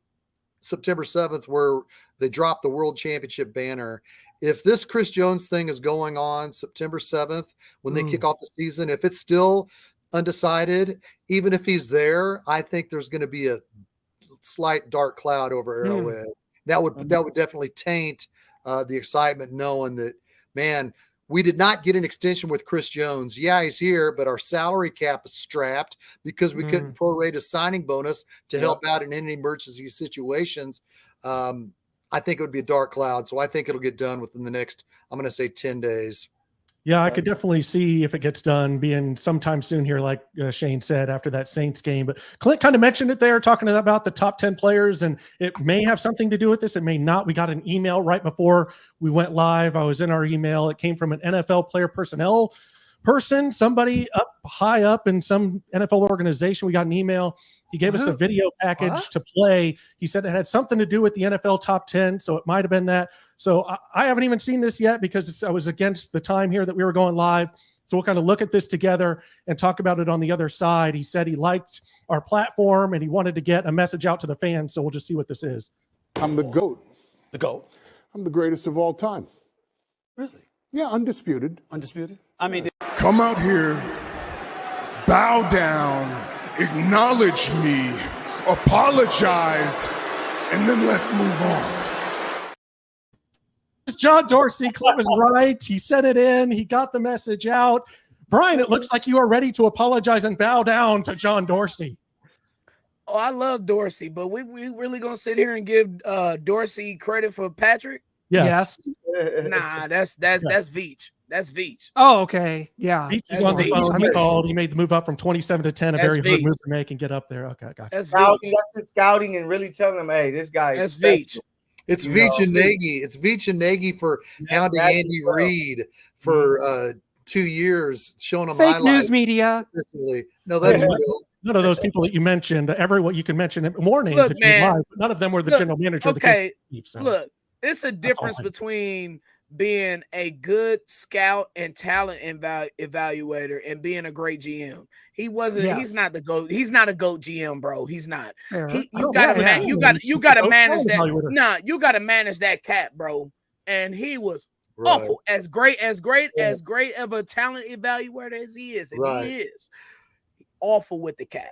September 7th, where they dropped the World Championship banner. If this Chris Jones thing is going on September 7th, when they kick off the season, if it's still undecided, even if he's there, I think there's going to be a slight dark cloud over Arrowhead. That would definitely taint the excitement, knowing that, man, we did not get an extension with Chris Jones. Yeah, he's here, but our salary cap is strapped because we couldn't prorate a signing bonus to help out in any emergency situations. I think it would be a dark cloud. So I think it'll get done within the next, I'm going to say 10 days. Yeah, I could definitely see if it gets done being sometime soon here, like Shane said, after that Saints game. But Clint kind of mentioned it there, talking about the top 10 players, and it may have something to do with this. It may not. We got an email right before we went live. I was in our email. It came from an NFL player personnel person, somebody up high up in some NFL organization. We got an email. He gave us a video package to play. He said it had something to do with the NFL top 10. So it might've been that. So I haven't even seen this yet because I was against the time here that we were going live. So we'll kind of look at this together and talk about it on the other side. He said he liked our platform and he wanted to get a message out to the fans. So we'll just see what this is. I'm the GOAT. The GOAT. I'm the greatest of all time. Really? Yeah, undisputed. Undisputed? I mean, come out here, bow down, acknowledge me, apologize, and then let's move on. John Dorsey, Clint was right. He sent it in. He got the message out. Brian, it looks like you are ready to apologize and bow down to John Dorsey. Oh, I love Dorsey, but we really gonna sit here and give Dorsey credit for Patrick? Yes. Nah, that's Veach. That's Veach. Oh, okay. Yeah. Veach is on the phone. He called. He made the move up from 27 to 10. A very good move to make and get up there. Okay, gotcha. That's scouting. That's his scouting and really telling them, hey, this guy is Veach. It's Veach and Nagy. It's Veach and Nagy for hounding Andy Reid for 2 years, showing him fake news media. No, that's real. None of those people that you mentioned, everyone you can mention more names if you like, but none of them were the general manager of the Kansas Chiefs. So. Look, it's a difference between being a good scout and talent evaluator and being a great GM. He wasn't. Yes. He's not the GOAT. He's not a GOAT GM, bro. He's not. You got to manage that. Nah, you got to manage that cap, bro. And he was awful. As great of a talent evaluator as he is, and he is awful with the cap.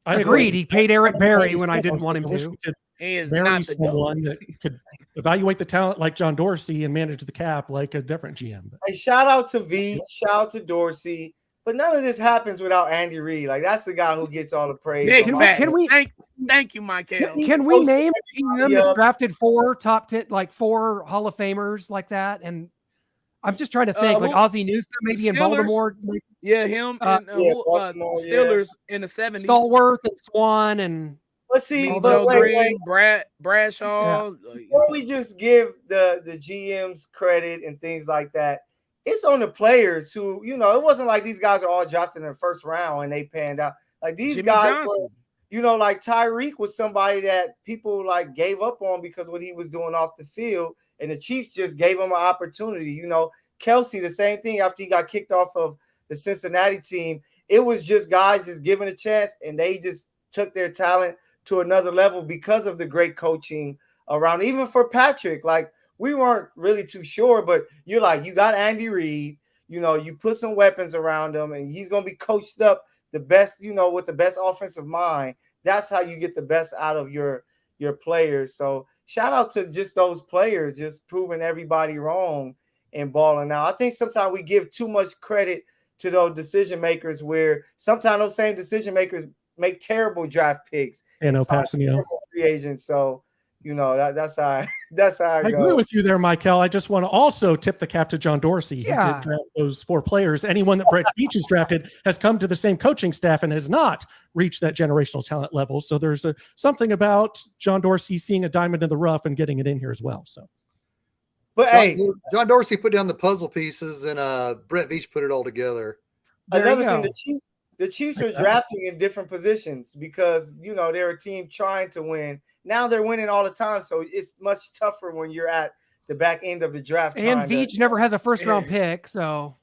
I agreed. He paid Eric Berry when I didn't want him to. He is not the one that could evaluate the talent like John Dorsey and manage the cap like a different GM. Hey, shout out to V, shout out to Dorsey, but none of this happens without Andy Reid. Like that's the guy who gets all the praise. Thank you, Michael. Can we name him that's drafted 4 top 10, like 4 Hall of Famers like that? And I'm just trying to think, like Ozzie Newsome, maybe in Baltimore. Yeah, him and Steelers in the 70s. Stallworth and Swan and. Let's see, Bradshaw. Before we just give the GMs credit and things like that, it's on the players who, it wasn't like these guys are all drafted in the first round and they panned out. Like these guys you know, like Tyreek was somebody that people like gave up on because what he was doing off the field, and the Chiefs just gave him an opportunity. You know, Kelsey, the same thing after he got kicked off of the Cincinnati team. It was just guys just given a chance, and they just took their talent to another level because of the great coaching around. Even for Patrick, like we weren't really too sure, but you're like, you got Andy Reid, you know, you put some weapons around him, and he's going to be coached up the best, you know, with the best offensive mind. That's how you get the best out of your players. So shout out to just those players, just proving everybody wrong and balling out. I think sometimes we give too much credit to those decision makers, where sometimes those same decision makers make terrible draft picks and free agents. So, you know, that's how I go. agree with you there, Michael. I just want to also tip the cap to John Dorsey. He did draft those 4 players. Anyone that Brett Veach has drafted has come to the same coaching staff and has not reached that generational talent level. So there's something about John Dorsey seeing a diamond in the rough and getting it in here as well. So, but John Dorsey put down the puzzle pieces, and Brett Veach put it all together. Another thing, the Chiefs are drafting in different positions because, you know, they're a team trying to win. Now they're winning all the time, so it's much tougher when you're at the back end of the draft. And Veach never has a first-round pick, so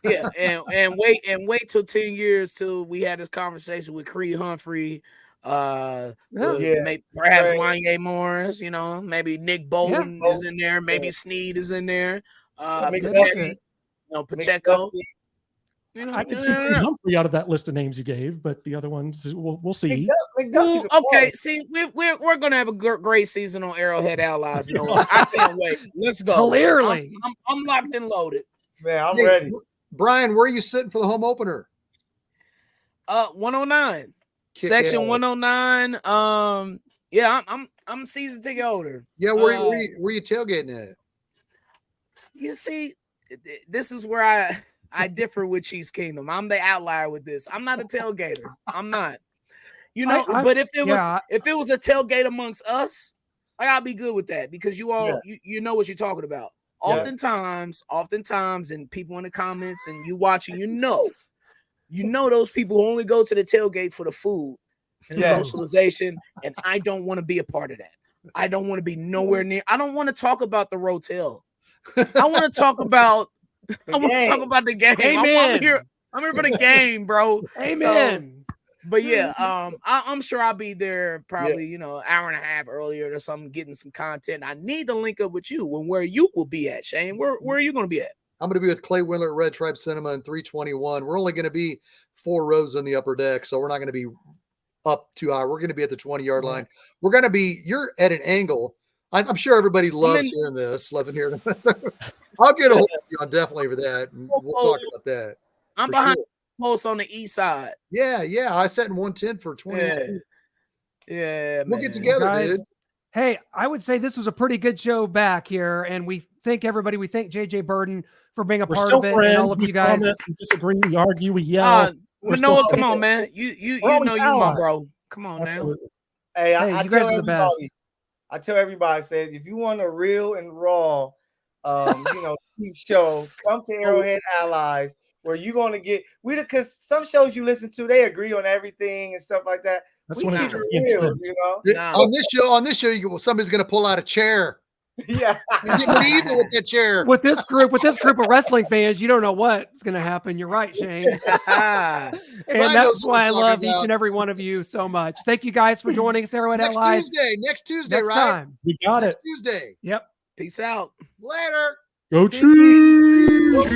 yeah, and wait till 10 years till we had this conversation with Creed Humphrey, perhaps Wanye Morris, you know, maybe Nick Bolton is in there, maybe Snead is in there, Pacheco. You know, I could see Humphrey out of that list of names you gave, but the other ones we'll see. Okay, see, we're gonna have a great season on Arrowhead Allies. You know, I can't wait. Let's go. Clearly, I'm locked and loaded. Man, I'm ready. Brian, where are you sitting for the home opener? 109, section 109. Yeah, I'm season ticket holder. Yeah, where you tailgating at? You see, this is where I differ with Chiefs Kingdom. I'm the outlier with this. I'm not a tailgater. I'm not. You know, but if it was a tailgate amongst us, I gotta be good with that because you all you know what you're talking about. Oftentimes, and people in the comments and you watching, you know those people who only go to the tailgate for the food and the socialization, and I don't want to be a part of that. I don't want to be nowhere near. I don't want to talk about the rotel. I want to talk about. I want to talk about the game. I'm here for the game, bro. Amen. So, but yeah, I'm sure I'll be there probably, an hour and a half earlier or something, getting some content. I need to link up with you and where you will be at, Shane. Where are you going to be at? I'm going to be with Clay Windler at Red Tribe Cinema in 321. We're only going to be 4 rows in the upper deck, so we're not going to be up too high. We're going to be at the 20-yard line. We're going to be, you're at an angle. I'm sure everybody loves hearing this, loving hearing this. I'll get a hold of you on definitely for that. And we'll talk about that. I'm behind the post on the east side. Yeah. I sat in 110 for 20. Yeah. We'll get together, guys, dude. Hey, I would say this was a pretty good show back here, and we thank everybody. We thank JJ Burden for being a part of it, friends. and all of you guys. We disagree, we argue, we yell. Noah, come on, man. You know you my bro. Come on now. Hey, I tell everybody. I tell everybody, says if you want a real and raw, show, come to Arrowhead Allies, where you're going to get because some shows you listen to, they agree on everything and stuff like that. That's we keep it real, On this show, somebody's going to pull out a chair. Yeah, get evil with that chair. With this group of wrestling fans, you don't know what's going to happen. You're right, Shane. And that's why I love each and every one of you so much. Thank you guys for joining us, Arrowhead Allies. Next Tuesday, next right? Time. We got next Tuesday. Yep. Peace out. Later. Go Chiefs.